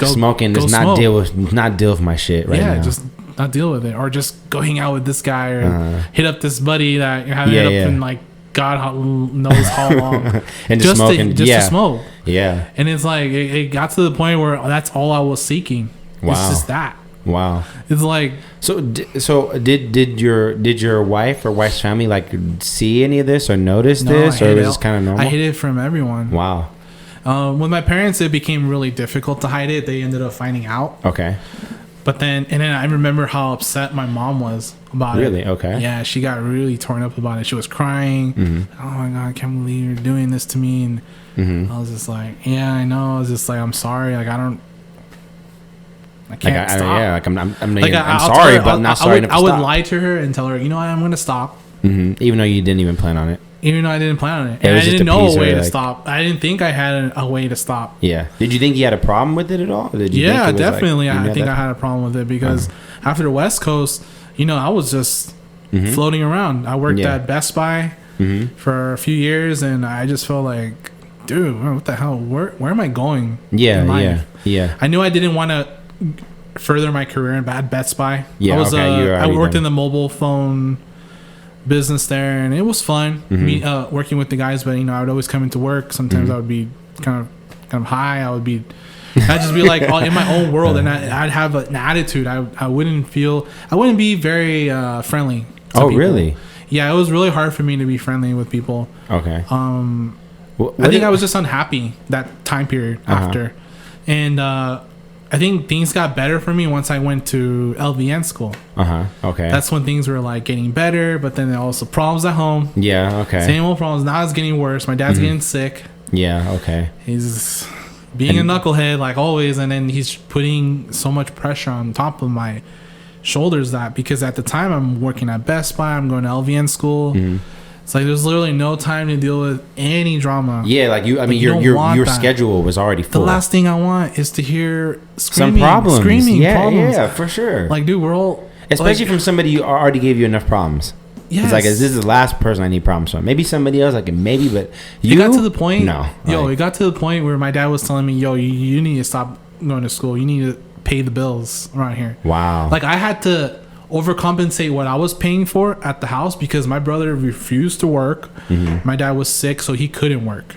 smoking, just not deal with my shit right now. Yeah, just not deal with it, or just go hang out with this guy, or hit up this buddy that you haven't hit up in like God knows how long, and just to smoke. Yeah, and it's like it got to the point where that's all I was seeking. Wow, it's just that. Wow, it's like so did your wife or wife's family like see any of this or notice this, or was this kind of normal? I hid it from everyone. Wow. With my parents, it became really difficult to hide it. They ended up finding out. Okay. But then I remember how upset my mom was about it. Really? Okay. Yeah, she got really torn up about it. She was crying. Mm-hmm. Oh my God, I can't believe you're doing this to me. And I was just like, yeah, I know. I was just like, I'm sorry. Like, I can't stop. I'm sorry, but I'm not sorry. I would lie to her and tell her, you know what, I'm going to stop. Mm-hmm. Even though you didn't even plan on it. Even though I didn't plan on it. And I didn't know a way to stop. I didn't think I had a way to stop. Yeah. Did you think you had a problem with it at all? Yeah, definitely. I think I had a problem with it because after the West Coast, you know, I was just floating around. I worked at Best Buy for a few years, and I just felt like, dude, what the hell? Where am I going? Yeah. I knew I didn't want to further my career in Best Buy. Yeah, I worked in the mobile phone business there, and it was fun working with the guys. But you know, I would always come into work. Sometimes I would be kind of high. I'd just be like in my own world, and I'd have an attitude. I wouldn't be very friendly to people. Really? Yeah, it was really hard for me to be friendly with people. Okay. I think I was just unhappy that time period after, and I think things got better for me once I went to LVN school. Okay. That's when things were like getting better, but then there were also problems at home. Yeah. Okay. Same old problems. Now it's getting worse. My dad's getting sick. Yeah. Okay. He's being a knucklehead like always, and then he's putting so much pressure on top of my shoulders because at the time I'm working at Best Buy. I'm going to LVN school. It's like there's literally no time to deal with any drama. Yeah, like you. I mean, your schedule was already full. The last thing I want is to hear some problems. Yeah, for sure. Like, dude, we're all especially from somebody who already gave you enough problems. Yes. It's like, this is the last person I need problems from. Maybe somebody else, like maybe, but you. It got to the point. No. It got to the point where my dad was telling me, "Yo, you need to stop going to school. You need to pay the bills around here." Wow. Like I had to overcompensate what I was paying for at the house because my brother refused to work. My dad was sick, so he couldn't work.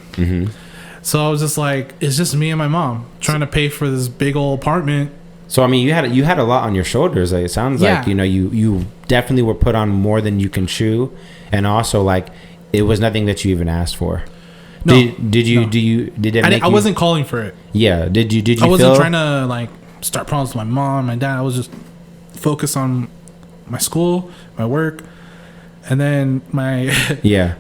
So I was just like, it's just me and my mom trying to pay for this big old apartment. So I mean, you had a lot on your shoulders. Like, it sounds like, you know, you definitely were put on more than you can chew, and also like it was nothing that you even asked for. No. I wasn't calling for it. Yeah. Did you I wasn't trying to like start problems with my mom, my dad. I was just focused on my school, my work, and then my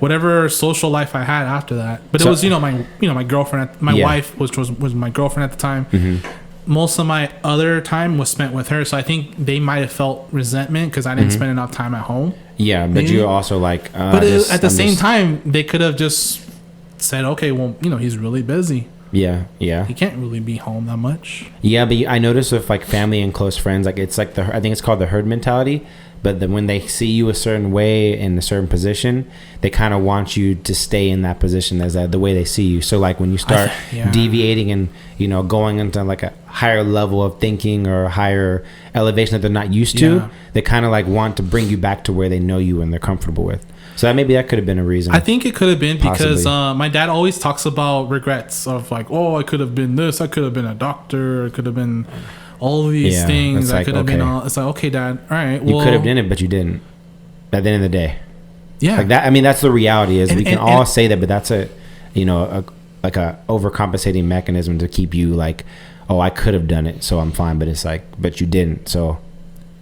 whatever social life I had after that. But it was my girlfriend. My wife was my girlfriend at the time. Mm-hmm. Most of my other time was spent with her, so I think they might have felt resentment because I didn't spend enough time at home. Yeah, but you also like. But at the same time, they could have just said, "Okay, well, he's really busy. Yeah. He can't really be home that much." Yeah, but I notice with like family and close friends, like it's like I think it's called the herd mentality. But then when they see you a certain way in a certain position, they kind of want you to stay in that position as the way they see you. So like when you start deviating and going into like a higher level of thinking or a higher elevation that they're not used to, they kind of like want to bring you back to where they know you and they're comfortable with. So that could have been a reason. I think it could have been because my dad always talks about regrets of like, oh, I could have been this, I could have been a doctor, I could have been all of these things. I could have been all. It's like, okay, Dad, all right. Well, you could have done it, but you didn't. At the end of the day, like that. I mean, that's the reality. Is we can all say that, but that's a overcompensating mechanism to keep you like, oh, I could have done it, so I'm fine. But it's like, but you didn't, so.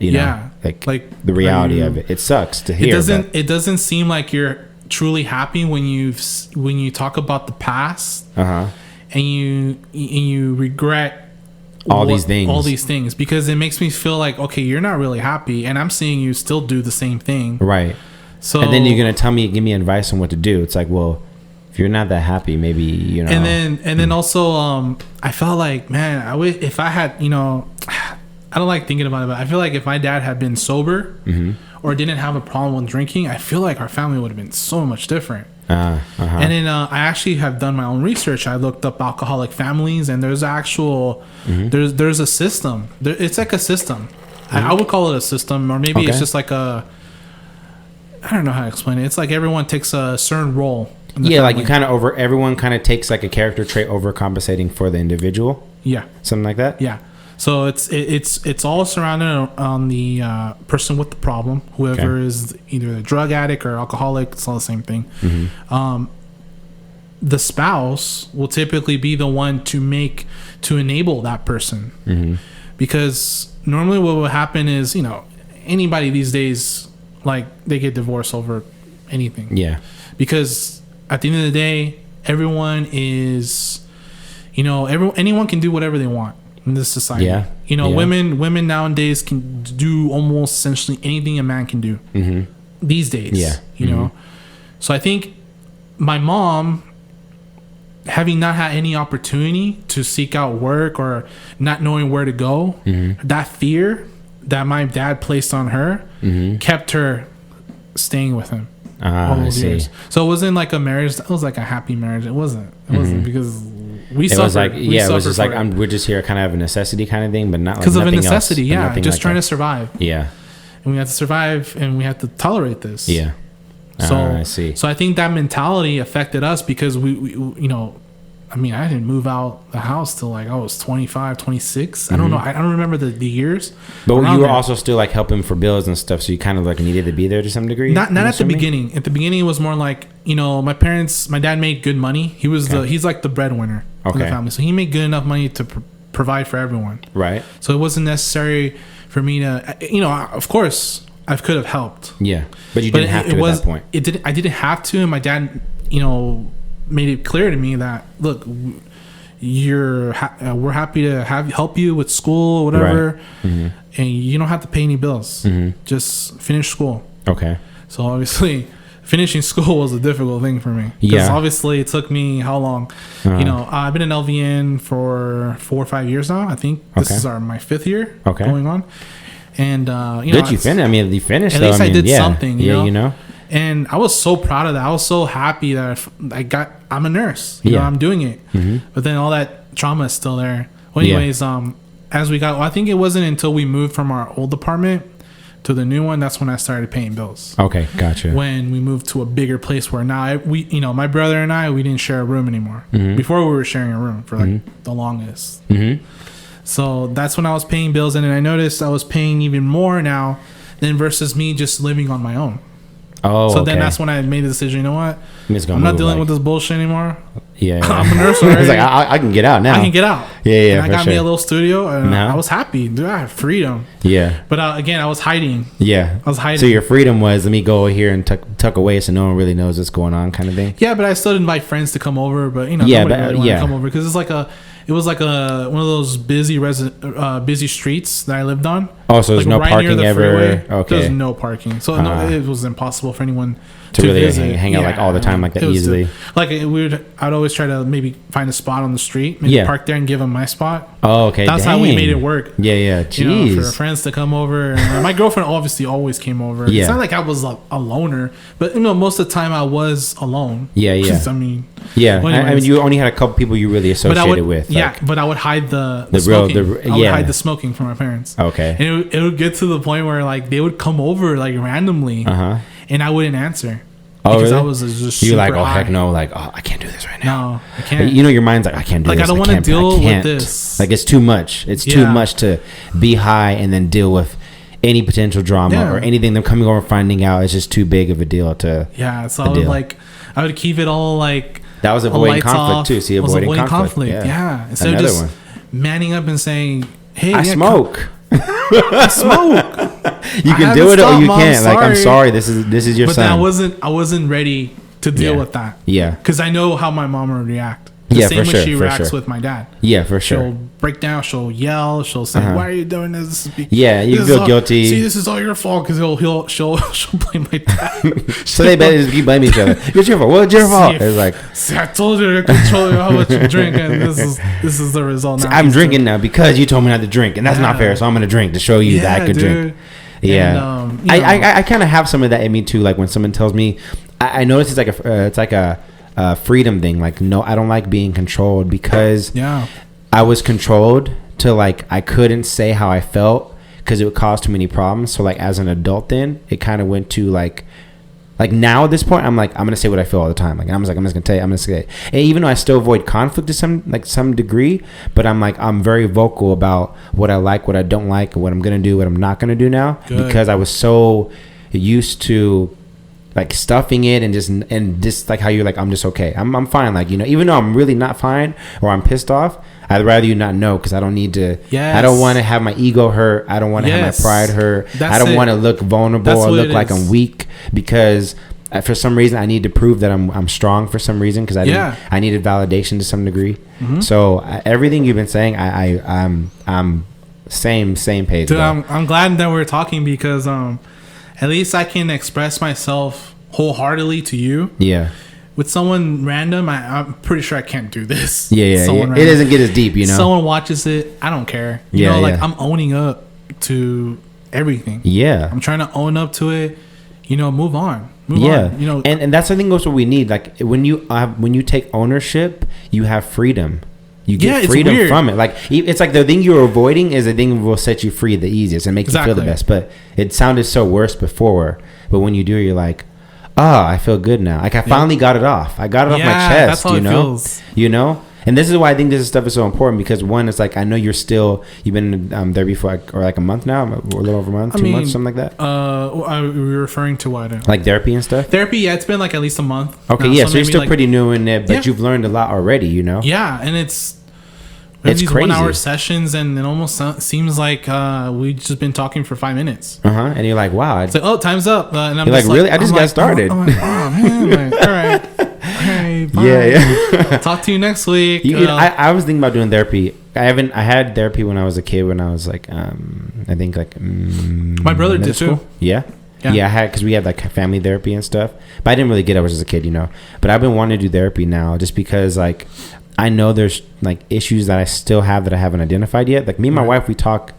Like the reality of it. It sucks to hear. It doesn't seem like you're truly happy when you talk about the past, and you regret all these things because it makes me feel like, okay, you're not really happy, and I'm seeing you still do the same thing, right? So and then you're gonna give me advice on what to do. It's like, well, if you're not that happy, maybe And then also, I felt like, man, I wish if I had, I don't like thinking about it, but I feel like if my dad had been sober or didn't have a problem with drinking, I feel like our family would have been so much different. And then I actually have done my own research. I looked up alcoholic families, and there's actual there's a system. It's like a system. I would call it a system, or maybe it's just like I don't know how to explain it. It's like everyone takes a certain role. Like you kind of everyone kind of takes like a character trait overcompensating for the individual. Yeah, something like that. Yeah. So it's all surrounded on the person with the problem, whoever is either a drug addict or alcoholic. It's all the same thing. The spouse will typically be the one to enable that person, because normally what will happen is anybody these days, like, they get divorced over anything. Yeah, because at the end of the day, everyone is anyone can do whatever they want in this society. Women nowadays can do almost essentially anything a man can do these days. So I think my mom, having not had any opportunity to seek out work or not knowing where to go, that fear that my dad placed on her kept her staying with him all those years. So it wasn't like a marriage. It was like a happy marriage. It wasn't because we suffered. Was like, it was just like we're just here kind of have a necessity kind of thing, but not because like of a necessity. Else, just like trying to survive. Yeah, and we had to survive, and we had to tolerate this. Yeah. So I see. So I think that mentality affected us because we I mean, I didn't move out the house till like I was 25, 26. I don't know. I don't remember the years. But you were also still like helping for bills and stuff, so you kind of like needed to be there to some degree. Not at the beginning. At the beginning, it was more like my dad made good money. He was he's like the breadwinner of the family, so he made good enough money to provide for everyone. Right. So it wasn't necessary for me to of course I could have helped. Yeah, but you didn't have to at that point. I didn't have to, and my dad made it clear to me that, look, we're happy to help you with school or whatever, and you don't have to pay any bills. Just finish school. Okay. So obviously, finishing school was a difficult thing for me because obviously it took me how long? I've been in LVN for 4 or 5 years now. I think this is my 5th year going on. And did you finish? I mean, you finished. At least I did something. You know. And I was so proud of that. I was so happy that I'm a nurse. I'm doing it. But then all that trauma is still there. Well, anyways, as we got, I think it wasn't until we moved from our old apartment to the new one, that's when I started paying bills. Okay, gotcha. When we moved to a bigger place where now my brother and I, we didn't share a room anymore. Before we were sharing a room for like the longest. So that's when I was paying bills, and then I noticed I was paying even more now than versus me just living on my own. So then that's when I made the decision. You know what? I'm not dealing with this bullshit anymore. Yeah. I'm a nurse already. It's like I can get out now. I can get out. Yeah. And I got me a little studio, and I was happy. Dude, I had freedom. Yeah. But again, I was hiding. Yeah. I was hiding. So your freedom was, let me go here and tuck away so no one really knows what's going on, kind of thing. Yeah, but I still invite friends to come over. But nobody really wanted to come over because it was like one of those busy streets that I lived on. Oh, so there's no parking ever. Okay. There's no parking, so it was impossible for anyone to really hang out like all the time like that easily. I'd always try to maybe find a spot on the street, maybe park there and give them my spot. Oh, okay. That's how we made it work. Yeah. Jeez. For friends to come over. And my girlfriend obviously always came over. Yeah. It's not like I was a loner, but most of the time I was alone. Yeah. I mean, I mean, you only had a couple people you really associated with. But I would hide the smoking. I would hide the smoking from my parents. Okay. And it would get to the point where like they would come over like randomly, and I wouldn't answer. Because really? I was just you're like, high. Heck no, like, I can't do this right now. No, I can't. Your mind's like, I can't do this. Like, I don't want to deal with this. Like, it's too much. It's too much to be high and then deal with any potential drama or anything. Them coming over and finding out. It's just too big of a deal to. Yeah, so I would keep it all like. That was avoiding conflict too. See, avoiding conflict. Yeah. Instead of just manning up and saying, "Hey, I smoke." I smoke. You can do it or you can't. Like, I'm sorry. This is your son. But I wasn't ready to deal with that. Yeah. Because I know how my mom would react. The same way she reacts with my dad. Yeah, for sure. She'll break down. She'll yell. She'll say, "Why are you doing this?" You feel guilty. See, this is all your fault because she'll blame my dad. So they better just keep blaming each other. It's your fault. What's your fault? It's like, see, I told you to control how much you drink, and this is the result. Now I'm drinking now because you told me not to drink, and that's not fair. So I'm gonna drink to show you that I could drink. Yeah, and, I kind of have some of that in me too. Like when someone tells me, I notice it's like a freedom thing. Like, no, I don't like being controlled because I was controlled to like I couldn't say how I felt because it would cause too many problems. So like as an adult, then it kind of went to like now at this point, I'm like, I'm gonna say what I feel all the time. Like I'm just gonna tell you, I'm gonna say it. And even though I still avoid conflict to some degree, but I'm very vocal about what I like, what I don't like, what I'm gonna do, what I'm not gonna do now. Good. Because I was so used to like stuffing it and just like how you're like, I'm just okay. I'm fine. Like, even though I'm really not fine or I'm pissed off, I'd rather you not know because I don't need to. Yes. I don't want to have my ego hurt. I don't want to have my pride hurt. I don't want to look vulnerable or look like I'm weak because for some reason I need to prove that I'm strong for some reason because I needed validation to some degree. Mm-hmm. So everything you've been saying, I'm same page. Dude, I'm glad that we're talking because at least I can express myself wholeheartedly to you. Yeah. With someone random, I'm pretty sure I can't do this. Yeah. It doesn't get as deep, Someone watches it, I don't care. I'm owning up to everything. Yeah. I'm trying to own up to it. Move on. Move on. And that's I think that's what we need. Like when you take ownership, you have freedom. You get freedom from it. Like it's like the thing you're avoiding is the thing that will set you free the easiest and make you feel the best. But it sounded so worse before. But when you do, you're like, I feel good now. Like I finally got it off. I got it off my chest. That's how it feels. And this is why I think this stuff is so important because one, it's like I know you've been there before like a month now, or a little over a month, 2 months, something like that. Are we referring to what? Like therapy and stuff? Therapy, yeah, it's been like at least a month. Okay, now, so you're still pretty new in it, but you've learned a lot already, Yeah, and it's these crazy 1 hour sessions, and it almost seems like we've just been talking for 5 minutes. And you're like, wow. It's like, time's up. And I'm like, really? I just got started. I'm like, man. All right. Hey, bye. Yeah. Talk to you next week. I was thinking about doing therapy. I had therapy when I was a kid. When I was like, I think like my brother did too. Yeah, I had because we had like family therapy and stuff. But I didn't really get it. I was just a kid, But I've been wanting to do therapy now, just because like I know there's like issues that I still have that I haven't identified yet. Like me and my wife, we talk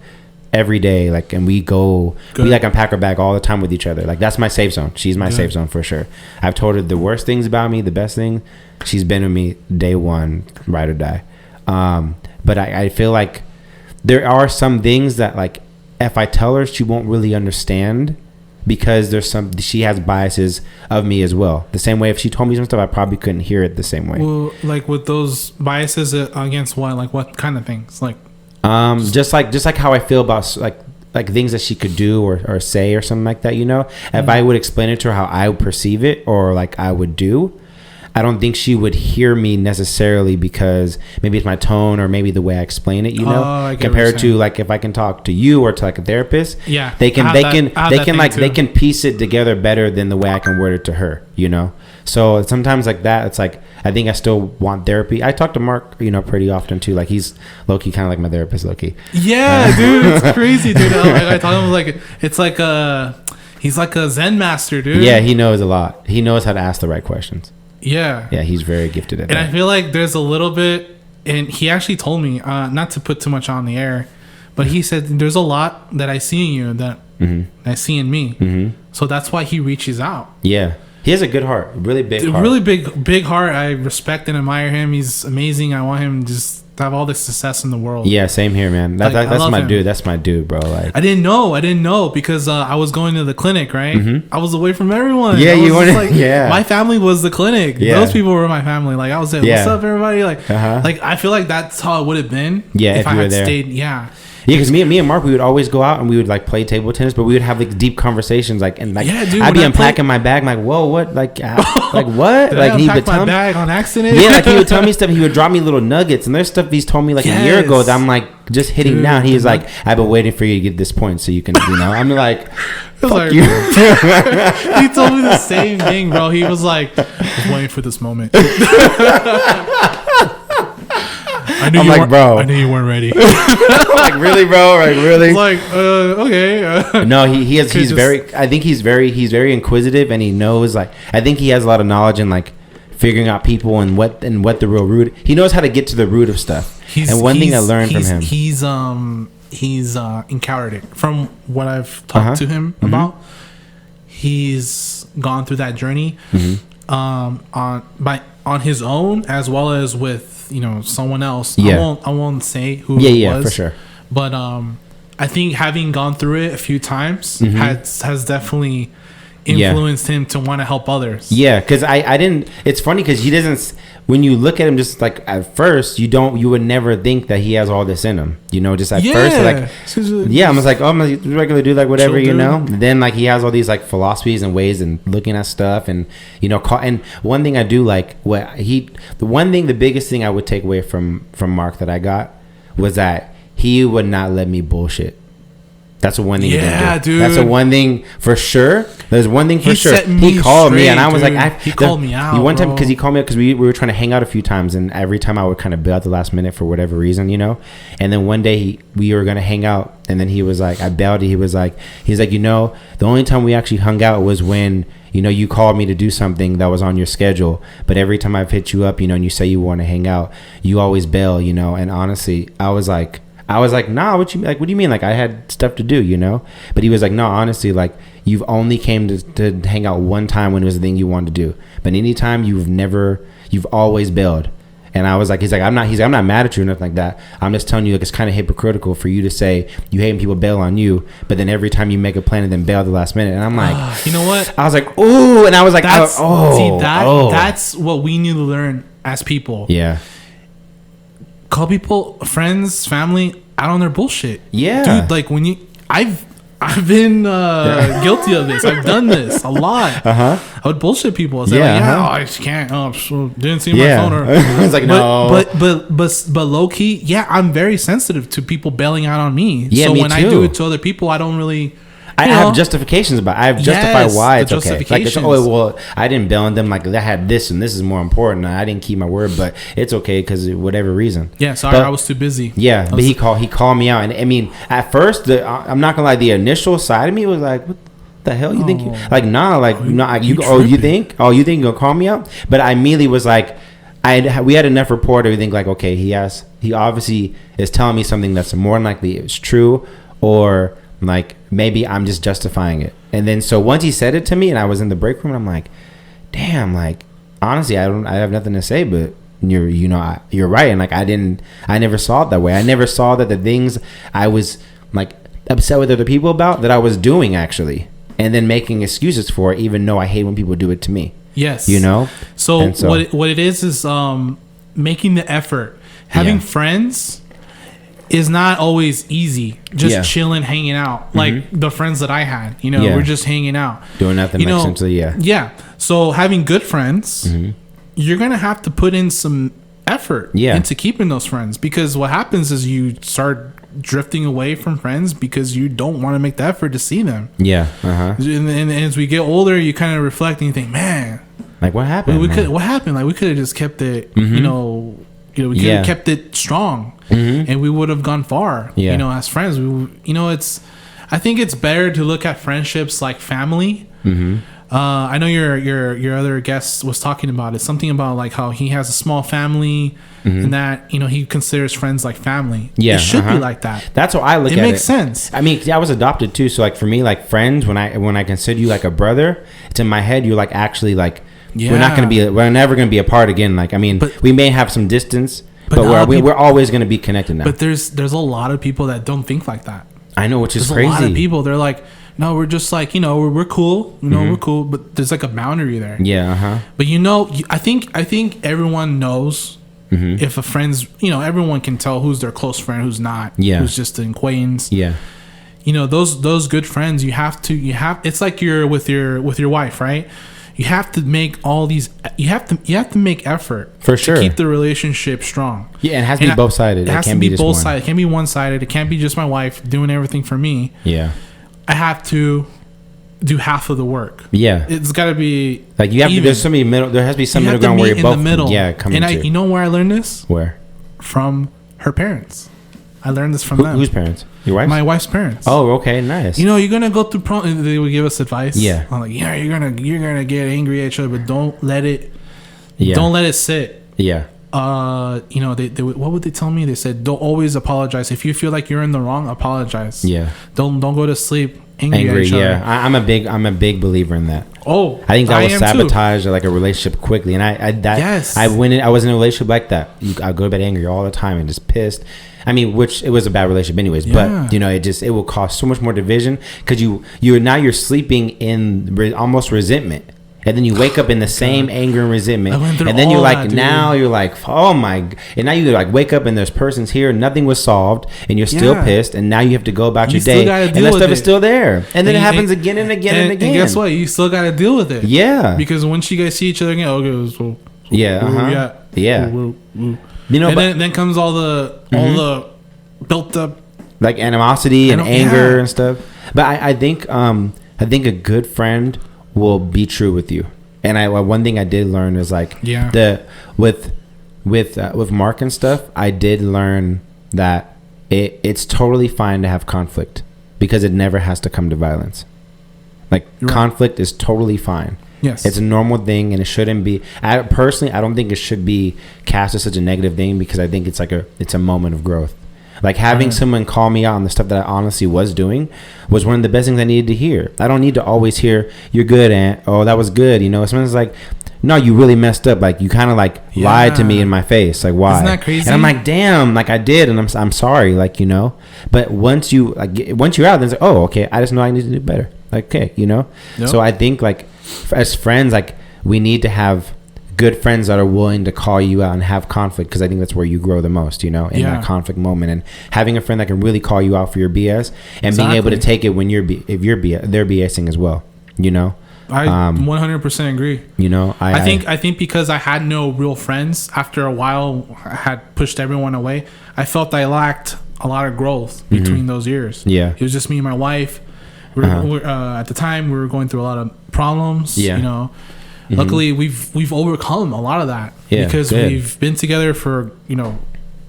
every day, like, and we like unpack our bag all the time with each other. Like that's my safe zone. She's my safe zone for sure. I've told her the worst things about me, the best thing. She's been with me day one, ride or die. But I feel like there are some things that like if I tell her, she won't really understand because she has biases of me as well. The same way if she told me some stuff, I probably couldn't hear it the same way. Well, like with those biases against what? Like what kind of things? Like just like how I feel about like like things that she could do or say or something like that, you know, if I would explain it to her how I would perceive it or like I would do, I don't think she would hear me necessarily because maybe it's my tone or maybe the way I explain it, you know, compared to like if I can talk to you or to like a therapist, they can piece it together better than the way I can word it to her, you know. So sometimes like that, it's like I think I still want therapy. I talk to Mark, you know, pretty often too. Like he's low-key kind of like my therapist, low-key. Yeah, dude, it's crazy, dude. I thought it was like it's like he's like a Zen master, dude. Yeah, he knows a lot. He knows how to ask the right questions. Yeah, he's very gifted at that. And I feel like there's a little bit, and he actually told me not to put too much on the air, but he said there's a lot that I see in you that I see in me. So that's why he reaches out. Yeah. He has a good heart, really big heart. Really big heart. I respect and admire him. He's amazing. I want him just to have all the success in the world. Yeah, same here, man. That's my dude. That's my dude, bro. Like, I didn't know because I was going to the clinic, right? I was away from everyone. Yeah, you wanted. Like, my family was the clinic. Yeah. Those people were my family. Like I was like, what's up, everybody? Like, like I feel like that's how it would have been. Yeah, if I had stayed. Yeah. Yeah, because me and Mark, we would always go out and we would like play table tennis, but we would have like deep conversations, like dude, I'd be unpacking my bag, I'm like, whoa, what, like what? Did like I unpack my bag on accident? Yeah, like he would tell me stuff. He would drop me little nuggets, and there's stuff he's told me like a year ago that I'm like just hitting down. He's like, I've been waiting for you to get this point so you can, you know. I'm like, fuck you. He told me the same thing, bro. He was like, I was waiting for this moment. I knew you weren't ready. Like really, bro? Like really? Like okay. No, he's very. I think he's very inquisitive, and he knows. Like I think he has a lot of knowledge in like figuring out people and what the real root. He knows how to get to the root of stuff. And one thing I learned from him, he's encountered it from what I've talked to him about. He's gone through that journey on his own as well as with, you know, someone else. I won't say who it was. For sure. But I think having gone through it a few times has definitely influenced him to want to help others. Yeah, because I didn't. It's funny because he doesn't. When you look at him, just like at first, you would never think that he has all this in him. You know, just at first, like I'm just like, oh, I'm a regular dude, like whatever, you know. And then like he has all these like philosophies and ways and looking at stuff, and you know, and one thing I do like the biggest thing I would take away from Mark that I got was that he would not let me bullshit. That's the one thing he didn't do. Dude. That's the one thing for sure. There's one thing for sure. He called me and I was like, he called me out. One time because he called me out because we were trying to hang out a few times, and every time I would kind of bail at the last minute for whatever reason, you know. And then one day we were gonna hang out, and then he was like, I bailed. He's like, you know, the only time we actually hung out was when, you know, you called me to do something that was on your schedule, but every time I've hit you up, you know, and you say you want to hang out, you always bail, you know. And honestly, I was like, nah, what do you mean? Like I had stuff to do, you know? But he was like, no, honestly, like you've only came to hang out one time when it was the thing you wanted to do. But anytime you've always bailed. And I was like, he's like, I'm not mad at you or nothing like that. I'm just telling you, like, it's kind of hypocritical for you to say you hate when people bail on you, but then every time you make a plan and then bail at the last minute. And I'm like, you know what? I was like, ooh, and I was like, that's what we need to learn as people. Yeah. Call people friends, family out on their bullshit. Yeah, dude. Like when I've been guilty of this. I've done this a lot. I would bullshit people. I say I just can't. Didn't see my phone. Or it's like no. But low key, I'm very sensitive to people bailing out on me. Yeah, so me when too. I do it to other people, I don't really. I have justifications about it. I have justified why it's okay. Like, well, I didn't bail on them. Like, that had this and this is more important. I didn't keep my word, but it's okay because whatever reason. Yeah, sorry, I was too busy. Yeah, but he called me out. And I mean, at first, I'm not going to lie, the initial side of me was like, what the hell you think? Like, nah, like, you think you're going to call me out? But I immediately was like, we had enough rapport to think like, okay, he obviously is telling me something that's more than likely it's true, or like maybe I'm just justifying it. And then so once he said it to me and I was in the break room, I'm like, damn, like honestly, I have nothing to say, but you're right. And like I never saw it that way. I never saw that the things I was like upset with other people about that I was doing actually, and then making excuses for it, even though I hate when people do it to me. Yes. You know? So what it is making the effort. Having friends is not always easy. Just chilling, hanging out. Like the friends that I had, we're just hanging out. Doing nothing. Yeah. So having good friends, you're going to have to put in some effort into keeping those friends, because what happens is you start drifting away from friends because you don't want to make the effort to see them. And as we get older, you kind of reflect and you think, man, like what happened? What happened? Like we could have just kept it, we could have kept it strong, and we would have gone far. As friends, I think it's better to look at friendships like family. I know your other guest was talking about it. Something about like how he has a small family, and that he considers friends like family. It should be like that. That's how I look at it. It makes sense. I mean, I was adopted too, so like for me, like friends, when I consider you like a brother, it's in my head you're like actually like we're never gonna be apart again. Like I mean, we may have some distance, but we're always gonna be connected now. But there's a lot of people that don't think like that. I know, which is crazy. There's a lot of people. They're like, no, we're just like, we're cool. We're cool. But there's like a boundary there. But I think everyone knows if a friend's, everyone can tell who's their close friend, who's not, who's just an acquaintance. Those good friends, it's like you're with your wife, right? You have to make all these. You have to make effort for sure to keep the relationship strong. Yeah, it has to be both sided. It has to be both sided. It can't be one sided. It can't be just my wife doing everything for me. I have to do half of the work. It's got to be like you have even. to. There's so many middle. There has to be some middle ground where you're both. In the middle. Coming and to. You know where I learned this? Where? From her parents. I learned this from them. Whose parents? Your wife's? My wife's parents. Oh, okay, nice. You're gonna go through. They would give us advice. I'm like, you're gonna get angry at each other, but don't let it. Don't let it sit. They what would they tell me? They said, don't always apologize. If you feel like you're in the wrong, apologize. Don't go to sleep angry at each other. I'm a big believer in that. I think that will sabotage like a relationship quickly. And I was in a relationship like that. I go to bed angry all the time and just pissed. I mean, which it was a bad relationship anyways, but it will cause so much more division because you're sleeping in almost resentment. And then you wake up in the same anger and resentment. And then you're like, oh my. And now you like wake up and there's persons here. Nothing was solved. And you're still pissed. And now you have to go about your day. And that stuff is still there. And then it happens again and again and again. And guess what? You still got to deal with it. Yeah. Because once you guys see each other again, then comes all the built up. Like animosity and anger and stuff. But I think a good friend will be true with you. And one thing I did learn is like with Mark and stuff, I did learn that it's totally fine to have conflict because it never has to come to violence. Like conflict is totally fine. Yes, it's a normal thing and it shouldn't be. I don't think it should be cast as such a negative thing because I think it's a moment of growth. Like having someone call me out on the stuff that I honestly was doing was one of the best things I needed to hear. I don't need to always hear you're good and that was good. Someone's like, no, you really messed up. Like you kind of lied to me in my face. Like why? Isn't that crazy? And I'm like, damn, like I did, and I'm sorry. Like but once you're out, then it's like, oh, okay, I just know I need to do better. Like okay, Yep. So I think like as friends, like we need to have good friends that are willing to call you out and have conflict because I think that's where you grow the most, in that conflict moment. And having a friend that can really call you out for your BS and being able to take it when they're BSing as well, I 100% agree. I think because I had no real friends after a while, I had pushed everyone away. I felt I lacked a lot of growth between those years. It was just me and my wife. At the time, we were going through a lot of problems. Luckily, we've overcome a lot of that because we've been together for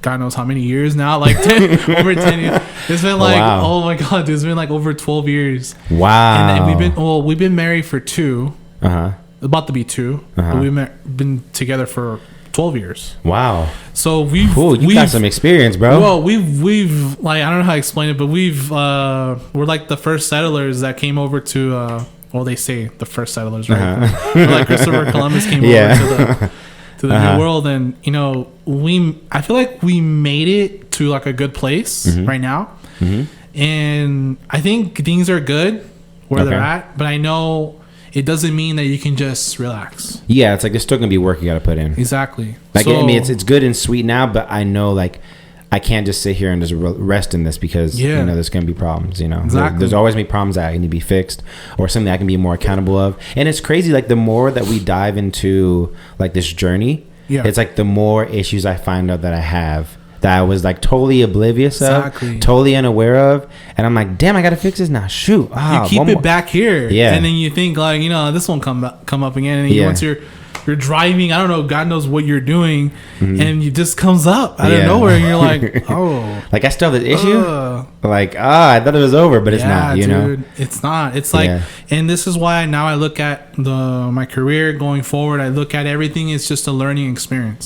God knows how many years now, like over 10 years. It's been like oh my God, dude, it's been like over 12 years. Wow. And we've been married for 2, about to be 2. But we've been together for 12 years. Wow. So we've got some experience, bro. Well, we've like I don't know how to explain it, but we're like the first settlers that came over to. Well, they say the first settlers, right? Like Christopher Columbus came over to the New World, and I feel like we made it to like a good place right now, and I think things are good where they're at. But I know it doesn't mean that you can just relax. Yeah, it's like there's still gonna be work you got to put in. Exactly. Like I mean, it's good and sweet now, but I know like I can't just sit here and just rest in this because you know there's gonna be problems. You know, there's always gonna be problems that need to be fixed or something I can be more accountable of. And it's crazy, like the more that we dive into like this journey, it's like the more issues I find out that I have that I was like totally oblivious of, totally unaware of, and I'm like, damn, I gotta fix this now. Shoot, you keep it back here, and then you think like, you know, this won't come up again, and then once you're driving, I don't know, God knows what you're doing, and it just comes up out of nowhere, and you're like, oh, like I still have this issue. Like, I thought it was over, but it's not. You know, it's not. It's like, and this is why now I look at my career going forward. I look at everything as just a learning experience.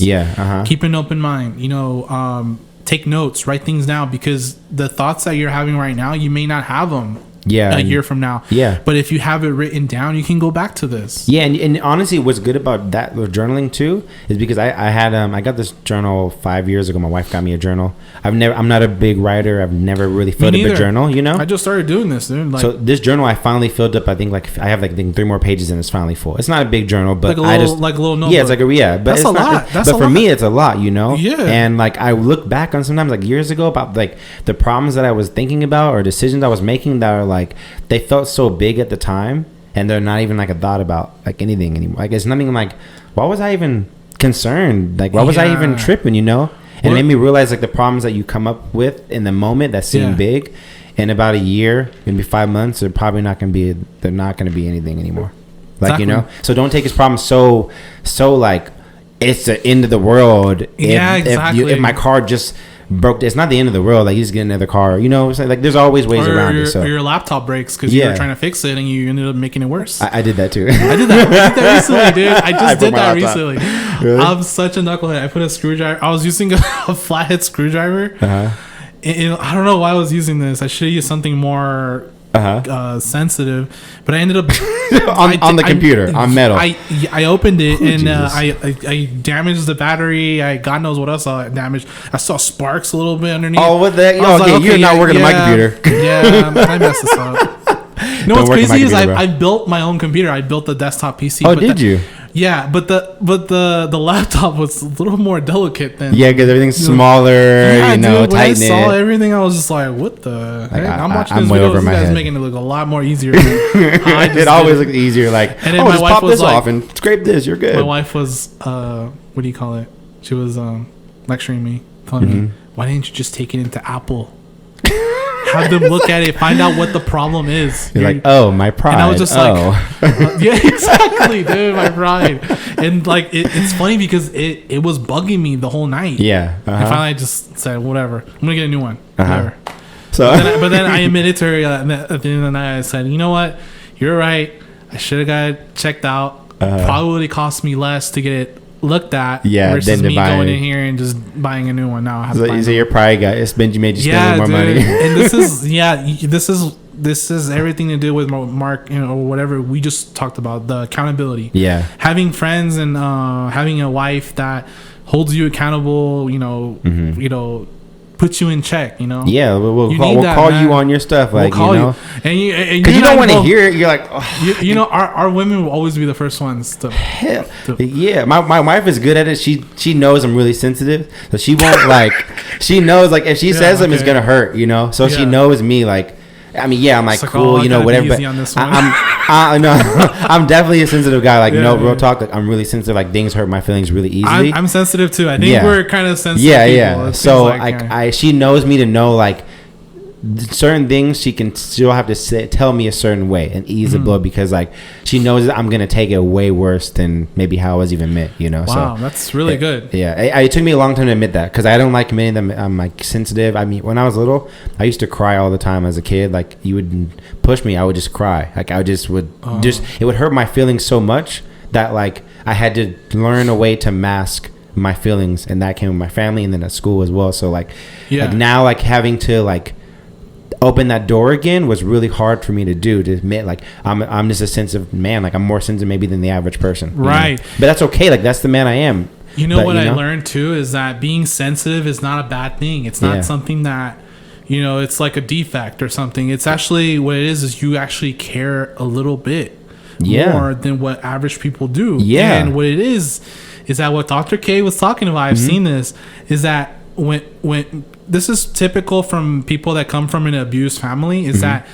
Keep an open mind. You know, take notes, write things down, because the thoughts that you're having right now, you may not have them a year from now. But if you have it written down, you can go back to this. And honestly, what's good about that journaling too is because I got this journal 5 years ago. My wife got me a journal. I'm not a big writer. I've never really filled up a journal, you know. I just started doing this, dude. Like, so this journal I finally filled up. I think I have 3 more pages and it's finally full. It's not a big journal, but like a little notebook. Yeah, it's like but that's a lot. But for me, it's a lot, you know. Yeah. And like I look back on sometimes like years ago about like the problems that I was thinking about or decisions I was making that are like they felt so big at the time, and they're not even like a thought about like anything anymore. Like it's nothing like, why was I even concerned? Like why was I even tripping? You know? And it made me realize like the problems that you come up with in the moment that seem big, in about a year, maybe 5 months, they're probably not going to be. They're not going to be anything anymore. Like you know. So don't take his problem so like it's the end of the world. If my car just broke, it's not the end of the world. Like you just get another car, you know. So like there's always ways around it. So or your laptop breaks because you were trying to fix it and you ended up making it worse. I did that too. I did that recently, dude. I just did that recently. Really? I'm such a knucklehead. I put a screwdriver. I was using a flathead screwdriver. I don't know why I was using this. I should have used something more sensitive, but I ended up on the computer on metal. I opened it and I damaged the battery. God knows what else I damaged. I saw sparks a little bit underneath. Oh, what the? Okay, you're not working on my computer. Yeah, I messed this up. You know what's crazy is I built my own computer. I built the desktop PC. Oh, did you? Yeah, but the laptop was a little more delicate than because everything's smaller. Tight knit. When I saw everything, I was just like, "What the heck?" I'm watching this video. This guy's making it look a lot more easier. It always looks easier. Like, and then my wife pop this off and scrape this. You're good. My wife was what do you call it? She was lecturing me, telling me, "Why didn't you just take it into Apple?" Have them look at it, find out what the problem is. You're like, oh, my pride. And I was just like, yeah, exactly, dude, my pride. And like, it's funny because it was bugging me the whole night. Yeah. And finally, I just said, whatever, I'm gonna get a new one. Whatever. So, but then I admitted to her at the end of the night. I said, you know what, you're right. I should have got it checked out. Probably cost me less to get it looked at versus me going in here and just buying a new one. Now I have to buy your pride guy. It's made you spend more money. And this is everything to do with Mark, or whatever we just talked about, the accountability. Yeah, having friends and having a wife that holds you accountable. Puts you in check, Yeah, we'll call you on your stuff, like, we'll call you. And because you don't want to hear it. You're like, oh. Our women will always be the first ones to. Yeah, my wife is good at it. She knows I'm really sensitive, so she won't she knows if she says something, it's gonna hurt, So she knows me like. I mean, I'm like, cool, whatever. But I'm definitely a sensitive guy. Real talk. Like, I'm really sensitive. Like, things hurt my feelings really easily. I'm sensitive too. I think we're kind of sensitive. Yeah. So she knows me to know certain things. She'll have to tell me a certain way and ease the blow because she knows that I'm gonna take it way worse than maybe how I was even meant. Wow, so that's really good. Yeah, it took me a long time to admit that because I don't like admitting them. I'm sensitive. I mean, when I was little, I used to cry all the time as a kid. Like you would push me, I would just cry. Like I just would it would hurt my feelings so much that I had to learn a way to mask my feelings, and that came with my family and then at school as well. So now having to open that door again was really hard for me to do, to admit I'm just a sensitive man. I'm more sensitive maybe than the average person, right? But that's okay. That's the man I am. I learned too is that being sensitive is not a bad thing. It's not something that it's like a defect or something. It's actually what it is you actually care a little bit more than what average people do. And what it is that what Dr. K was talking about, I've seen this, is that when this is typical from people that come from an abused family, is that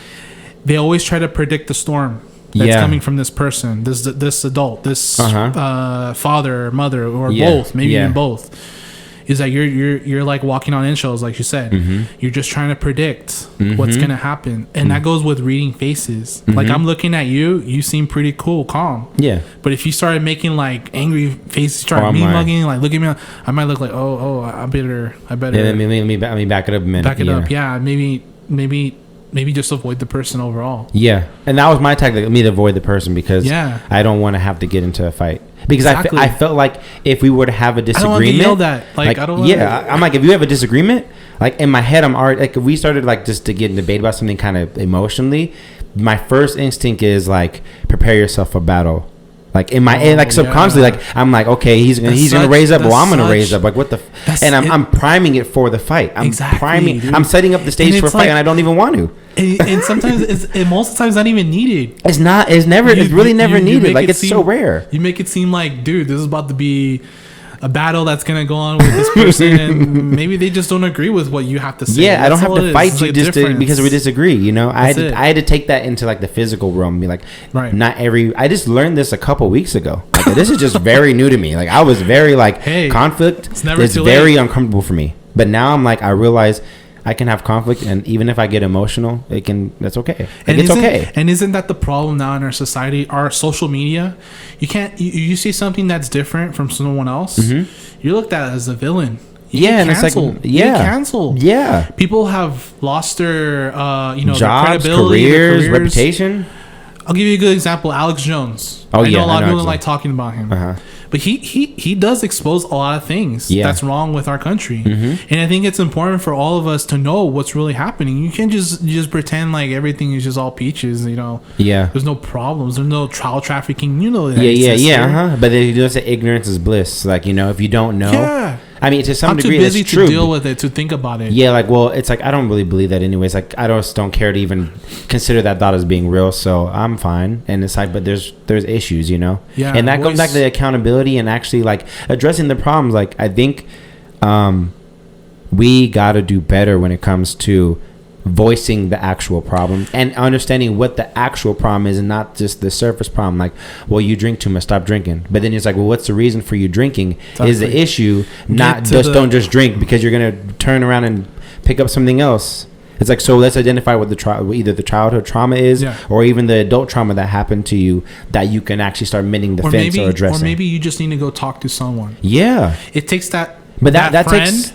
they always try to predict the storm that's coming from this person, this adult, this father, mother, or both, maybe even both. Is that you're like walking on eggshells, like you said. You're just trying to predict what's gonna happen, and that goes with reading faces. Like, I'm looking at you, you seem pretty cool, calm. Yeah. But if you started making like angry faces, start me mugging, like look at me, I might look like, I better. Yeah, let me back it up a minute. Back it up. Yeah, maybe just avoid the person overall. Yeah, and that was my tactic, me to avoid the person, because I don't want to have to get into a fight. Because I felt like if we were to have a disagreement, I don't want to yell that. Like I don't. I'm like, if you have a disagreement, like in my head, I'm already like, if we started like just to get in debate about something kind of emotionally, my first instinct is like, prepare yourself for battle. Like in my like subconsciously, like I'm like, okay, he's gonna raise up, well, I'm gonna raise up. Like what the, and I'm priming it for the fight. I'm priming. Dude. I'm setting up the stage for a fight, and I don't even want to. And sometimes most of the times not even needed. It's not. It's never. It's really never needed. Like it's so rare. You make it seem like, dude, this is about to be a battle that's gonna go on with this person, and maybe they just don't agree with what you have to say. Yeah, I don't have to fight you just because we disagree. You know, I had to take that into like the physical realm and be like, not every. I just learned this a couple weeks ago. Like, this is just very new to me. Like I was very like, conflict is very uncomfortable for me. But now I'm like, I realize I can have conflict, and even if I get emotional, that's okay. And it's okay. And isn't that the problem now in our society? Our social media, you see something that's different from someone else, you're looked at as a villain. And it's like, you get canceled. Yeah, people have lost their jobs, their credibility, careers, reputation. I'll give you a good example. Alex Jones. I know a lot of people don't like talking about him. But he does expose a lot of things that's wrong with our country. And I think it's important for all of us to know what's really happening. You can't just pretend like everything is just all peaches, you know. Yeah. There's no problems. There's no child trafficking. You know that. But they do say ignorance is bliss. Like, you know, if you don't know. Yeah. I mean, to some degree, I'm too busy to deal with it, to think about it. Yeah, like, well, it's like, I don't really believe that anyways. Like, I just don't care to even consider that thought as being real, so I'm fine. And it's like, but there's issues, you know? Yeah. And that goes back to the accountability and actually, like, addressing the problems. Like, I think we got to do better when it comes to voicing the actual problem and understanding what the actual problem is, and not just the surface problem. Like, well, you drink too much, stop drinking. But then it's like, well, what's the reason for you drinking? Is the issue, not just don't just drink because you're gonna turn around and pick up something else. It's like, so let's identify what either the childhood trauma is, or even the adult trauma that happened to you, that you can actually start mending the fence or addressing. Or maybe you just need to go talk to someone. Yeah, it takes that. But that friend, takes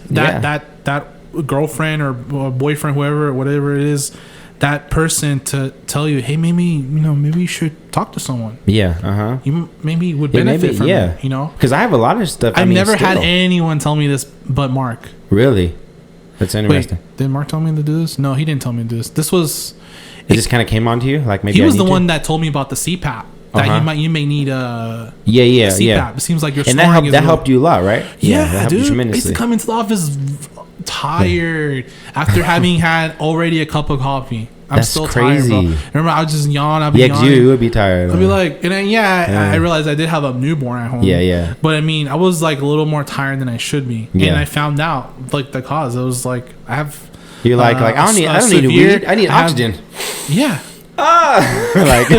that girlfriend or boyfriend, whatever it is, that person to tell you, hey, maybe you should talk to someone. Yeah. You maybe would benefit from it, you know, because I have a lot of stuff. I've never had anyone tell me this but Mark. Really? That's interesting. Wait, did Mark tell me to do this? No, he didn't tell me to do this. This was it just kind of came onto you, like maybe he was the one that told me about the CPAP. That you may need a CPAP. It seems like you're that helped you a lot, right? Yeah, dude. I used to come into the office tired after having had already a cup of coffee. I'm still tired, bro. Remember, I would just yawn. I'd be yawning. You would be tired. I'd be like, and then, I realized I did have a newborn at home. Yeah. But I mean, I was like a little more tired than I should be, and I found out like the cause. It was like I have. You're like I don't need weed. I need oxygen. Yeah. Like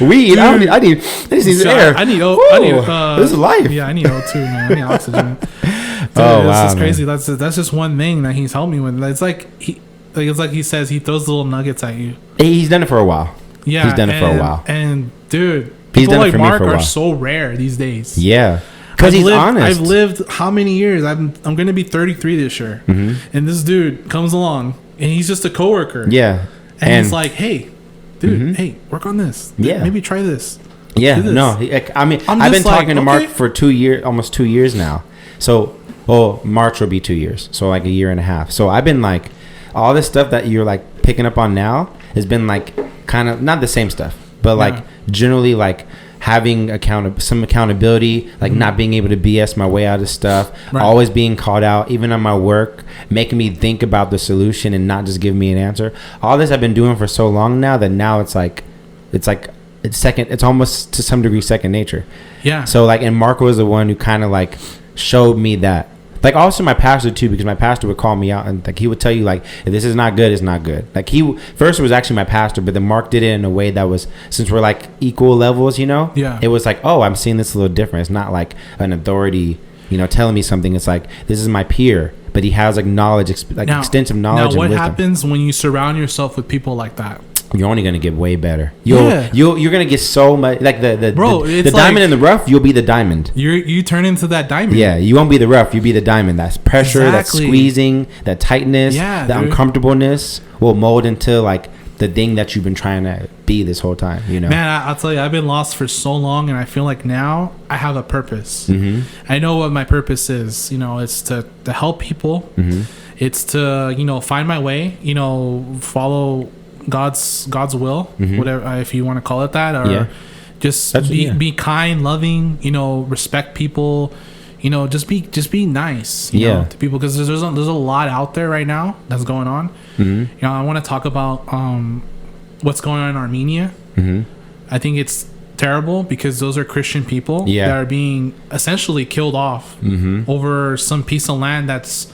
weed. Dude, I need air. I need this is life. Yeah, I need O2, man. I need oxygen. Dude, this is crazy. That's just one thing that he's helped me with. It's like he says, he throws little nuggets at you. He's done it for a while. Yeah, he's done it for a while. And dude, people like Mark are so rare these days. Yeah, because he's honest. I've lived how many years? I'm going to be 33 this year, and this dude comes along, and he's just a coworker. Yeah. And he's like, hey, dude, hey, work on this. Yeah. Maybe try this. Yeah. No, I mean, I've been talking to Mark for 2 years, almost 2 years now. So, March will be 2 years. So, like a year and a half. So, I've been like, all this stuff that you're like picking up on now has been like kind of not the same stuff, but like generally like having some accountability, like not being able to BS my way out of stuff, always being called out, even on my work, making me think about the solution and not just give me an answer. All this I've been doing for so long now that now it's almost to some degree second nature. Yeah. So like, and Mark was the one who kind of like showed me that Like also my pastor too, because my pastor would call me out and like he would tell you like, if this is not good, it's not good. Like he first was actually my pastor, but then Mark did it in a way that was, since we're like equal levels, you know, it was like, oh, I'm seeing this a little different. It's not like an authority, you know, telling me something. It's like, this is my peer, but he has like knowledge, extensive knowledge. Now, what and happens when you surround yourself with people like that? You're only gonna get way better. You're gonna get so much like the diamond in the rough. You'll be the diamond. You turn into that diamond. Yeah, you won't be the rough. You'll be the diamond. That's pressure. That's squeezing. That tightness. Yeah, the uncomfortableness will mold into like the thing that you've been trying to be this whole time. You know, man. I'll tell you, I've been lost for so long, and I feel like now I have a purpose. I know what my purpose is. You know, it's to help people. It's to, you know, find my way. You know, follow God's will, whatever, if you want to call it that, or just be kind, loving, you know, respect people, you know, just be nice, you know, to people, because there's a lot out there right now that's going on. You know, I want to talk about what's going on in Armenia. I think it's terrible because those are Christian people that are being essentially killed off over some piece of land that's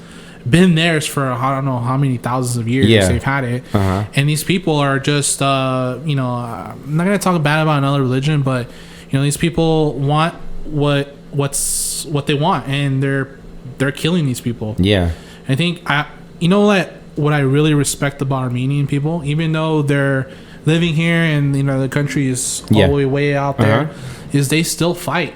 been theirs for I don't know how many thousands of years they've had it, and these people are just you know, I'm not gonna talk bad about another religion, but you know, these people want what they want, and they're killing these people. I think you know what I really respect about Armenian people, even though they're living here and you know the country is all the way out there, is they still fight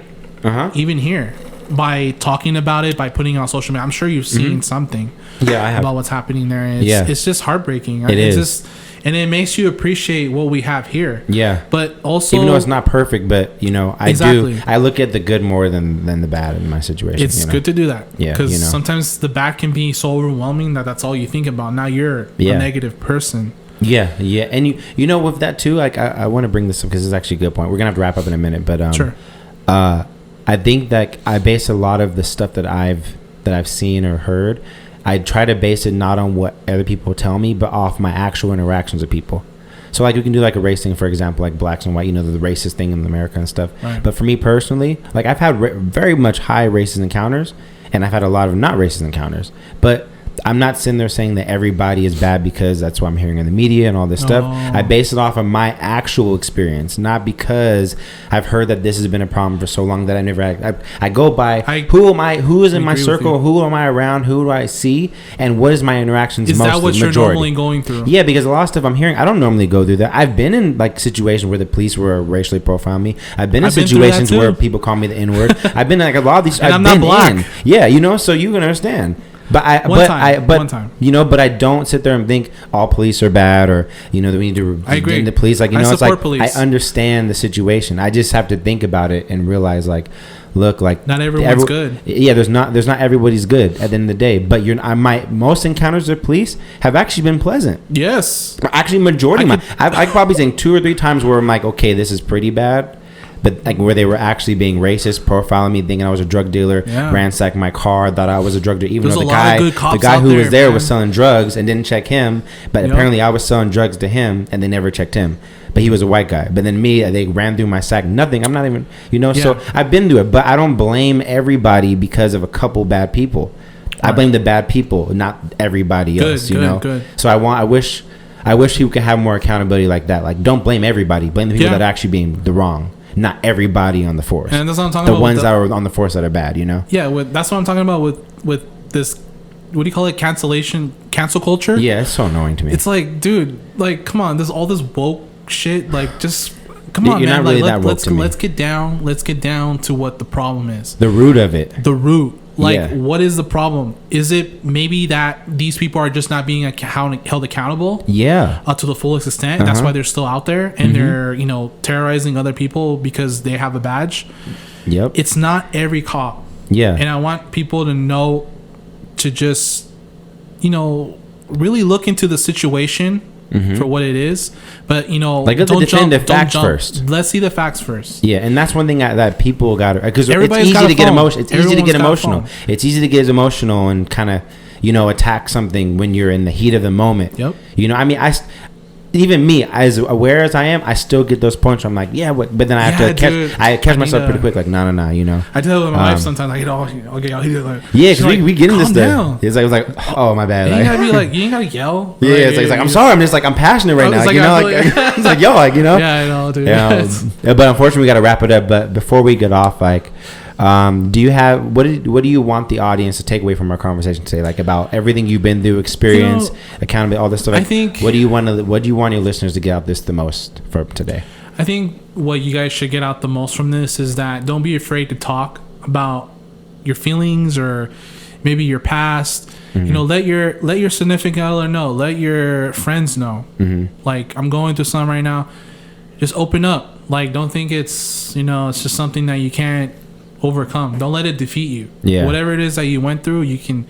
even here. By talking about it, by putting it on social media. I'm sure you've seen something about what's happening there. And it's just heartbreaking. It's just, and it makes you appreciate what we have here. But also, even though it's not perfect, but you know, I look at the good more than the bad in my situation. It's good to do that. Because sometimes the bad can be so overwhelming that's all you think about. Now you're a negative person. And you know, with that too, like I want to bring this up because it's actually a good point. We're gonna have to wrap up in a minute, but sure. I think that I base a lot of the stuff that I've seen or heard. I try to base it not on what other people tell me, but off my actual interactions with people. So like we can do like a race thing, for example, like blacks and white, you know, the racist thing in America and stuff. But for me personally, like I've had very much high racist encounters, and I've had a lot of not racist encounters. But I'm not sitting there saying that everybody is bad because that's what I'm hearing in the media and all this stuff. I base it off of my actual experience, not because I've heard that this has been a problem for so long that I never. I go by who is in my circle, who am I around, who do I see, and what is my interactions. Is that what you're normally going through? Yeah, because a lot of stuff I'm hearing, I don't normally go through that. I've been in like situations where the police were racially profiling me. I've been in situations where people call me the N-word. I've been in like a lot of these. And I'm not black. Yeah, you know, so you can understand. But one time. You know, but I don't sit there and think all police are bad, or you know that we need to redeem the police. Like, you know, it's like police. I understand the situation. I just have to think about it and realize, like, look, like not everyone's good. Yeah, there's not everybody's good at the end of the day. But most encounters with police have actually been pleasant. Yes, actually, majority. I could probably think 2 or 3 times where I'm like, okay, this is pretty bad. But like where they were actually being racist, profiling me, thinking I was a drug dealer, ransacked my car, thought I was a drug dealer, even though the guy who was there was selling drugs and didn't check him. But apparently I was selling drugs to him and they never checked him. But he was a white guy. But then me, they ran through my sack. Nothing. I'm not even, you know. So I've been through it. But I don't blame everybody because of a couple bad people. I blame the bad people, not everybody else. You know. So I wish people could have more accountability like that. Like, don't blame everybody. Blame the people that are actually being the wrong. Not everybody on the force. And that's what I'm talking about. The ones that are on the force that are bad, you know? Yeah, that's what I'm talking about with this, what do you call it? Cancel culture? Yeah, it's so annoying to me. It's like, dude, like, come on, there's all this woke shit. Like, just, come on, man. Not really that woke to me. Let's get down to what the problem is. The root of it. The root. Like, what is the problem? Is it maybe that these people are just not being held accountable? To the fullest extent. That's why they're still out there and they're, you know, terrorizing other people because they have a badge. It's not every cop. And I want people to know to just, you know, really look into the situation for what it is, but you know, like, don't jump the facts first. Let's see the facts first. And that's one thing that people got, because it's easy to get emotional. It's easy to get emotional. It's easy to get emotional and kind of, you know, attack something when you're in the heat of the moment. You know, I mean, even me, as aware as I am, I still get those points where I'm like, yeah, but then I have to catch myself pretty quick, like, no, you know. I tell my wife sometimes, like, okay, like, yeah, because we get in this thing. It's like, oh, my bad. You ain't gotta be like, you ain't gotta yell. Yeah, it's like I'm sorry, I'm just like, I'm passionate right now, you know, like, it's like, yo, like, you know. Yeah, I know, dude. But unfortunately, we got to wrap it up. But before we get off, like, do you have what do you want the audience to take away from our conversation today, like about everything you've been through, experience, accountability, all this stuff? Like, I think what do you want your listeners to get out this the most for today? I think what you guys should get out the most from this is that don't be afraid to talk about your feelings or maybe your past. Mm-hmm. You know, let your significant other know, let your friends know. Mm-hmm. Like, I'm going through something right now. Just open up. Like, don't think it's, you know, it's just something that you can't overcome. Don't let it defeat you. Yeah. Whatever it is that you went through, you can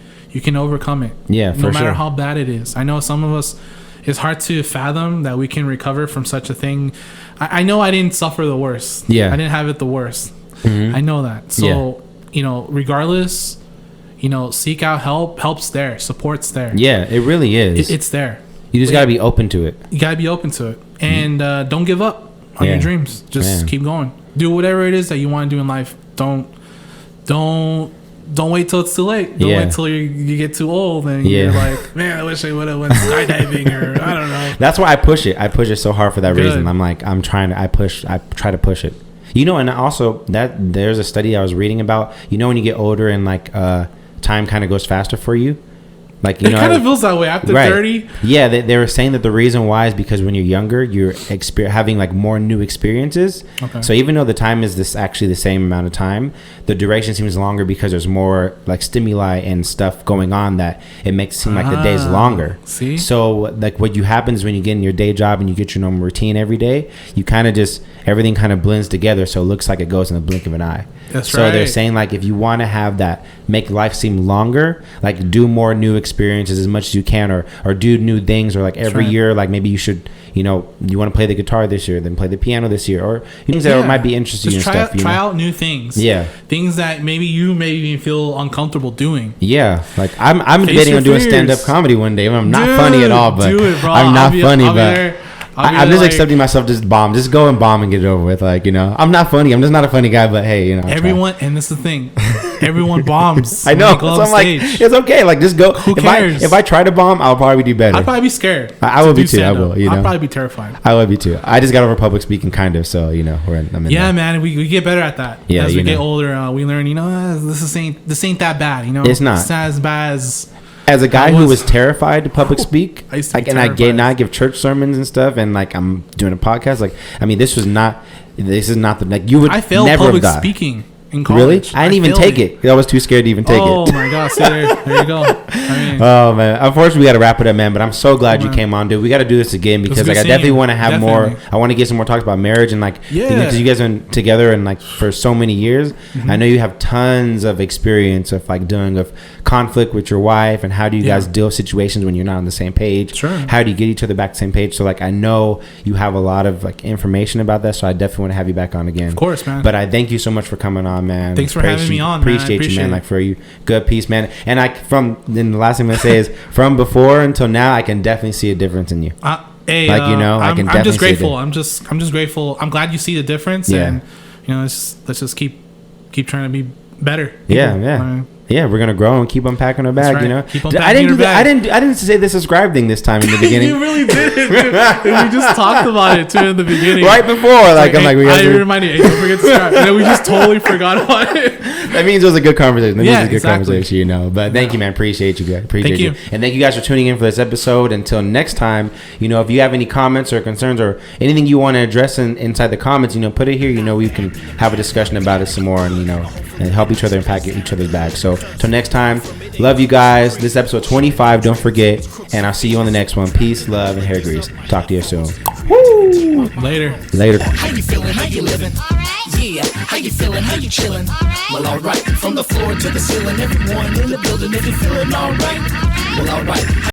overcome it. Yeah, no matter how bad it is. I know some of us, it's hard to fathom that we can recover from such a thing. I know I didn't suffer the worst. Yeah. I didn't have it the worst. Mm-hmm. I know that. So, you know, regardless, you know, seek out help. Help's there. Support's there. Yeah, it really is. It's there. You just got to be open to it. You got to be open to it. And don't give up on your dreams. Just keep going. Do whatever it is that you want to do in life. Don't wait till it's too late. Don't wait till you get too old and you're like, man, I wish I would have went skydiving or I don't know. That's why I push it. I push it so hard for that reason. I'm like, I try to push it. You know, and also that there's a study I was reading about, you know, when you get older and like time kind of goes faster for you. Like, you know, it kind of feels that way after 30. Yeah, they were saying that the reason why is because when you're younger, you're having like more new experiences. Okay. So even though the time is actually the same amount of time, the duration seems longer because there's more like stimuli and stuff going on that it makes it seem like the day's longer. See? So like what happens when you get in your day job and you get your normal routine every day, you kind of just everything kind of blends together, so it looks like it goes in the blink of an eye. That's so they're saying like if you want to have that, make life seem longer, like do more new experiences as much as you can, or do new things, or like every year, like maybe you should, you know, you want to play the guitar this year, then play the piano this year, or things that might be interesting and stuff. Try out new things. Yeah, things that maybe you even feel uncomfortable doing. Yeah, like I'm debating on doing stand-up comedy one day. I'm not funny at all, but do it, bro. I'm not funny, but I'm just accepting myself to bomb. Just go and bomb and get it over with. Like, you know, I'm not funny. I'm just not a funny guy, but hey, you know. Everyone, and this is the thing. Everyone bombs. I know. So I'm like, it's okay. Like, just go. Who cares? If I try to bomb, I'll probably do better. I'd probably be scared. I will be too. I will. You know, I'll probably be terrified. I will be too. I just got over public speaking, kind of. So, you know, I'm in there. Man, we get better at that. Yeah, as we get older, we learn. You know, this ain't that bad. You know, it's not. It's not as bad as a guy who was terrified to public speak, I give church sermons and stuff, and like I'm doing a podcast. Like, I mean, this is not the like you would. I failed never public speaking in college. Really? I didn't even take it. I was too scared to even take it. Oh my gosh! So there you go. Oh man, unfortunately we got to wrap it up, man. But I'm so glad you came on, dude. We got to do this again because like I definitely want to have more. I want to get some more talks about marriage and like because you guys have been together and like for so many years. Mm-hmm. I know you have tons of experience of like dealing with conflict with your wife and how do you guys deal with situations when you're not on the same page. Sure. How do you get each other back to the same page? So like I know you have a lot of like information about that. So I definitely want to have you back on again. Of course, man. But I thank you so much for coming on, man. Thanks for having me on. Appreciate you, man. Like for you, good piece, man. And then the last thing I'm gonna say is from before until now, I can definitely see a difference in you. Hey, like you know, I'm just grateful. I'm just grateful. I'm glad you see the difference. Yeah. And you know, let's just keep trying to be better. People. Yeah. Yeah, we're gonna grow and keep unpacking our bag. Right. You know, keep unpacking your bag. I didn't say the subscribe thing this time in the beginning. You really did. We just talked about it too in the beginning, right before. Like I'm like, I reminded you, hey, don't forget to subscribe. And then we just totally forgot about it. That means it was a good conversation. Conversation, you know. But thank you, man. Appreciate you guys. Appreciate you. And thank you guys for tuning in for this episode. Until next time, you know, if you have any comments or concerns or anything you want to address inside the comments, you know, put it here. You know, we can have a discussion about it some more, and you know, and help each other and pack each other's bags. So till next time, love you guys. This is episode 25. Don't forget, and I'll see you on the next one. Peace, love, and hair grease. Talk to you soon. Woo! Later. How you feeling? How you living? Yeah. How you feeling? How you chilling? Well, alright. From the floor to the ceiling, everyone in the building, if you feeling alright. Well, alright.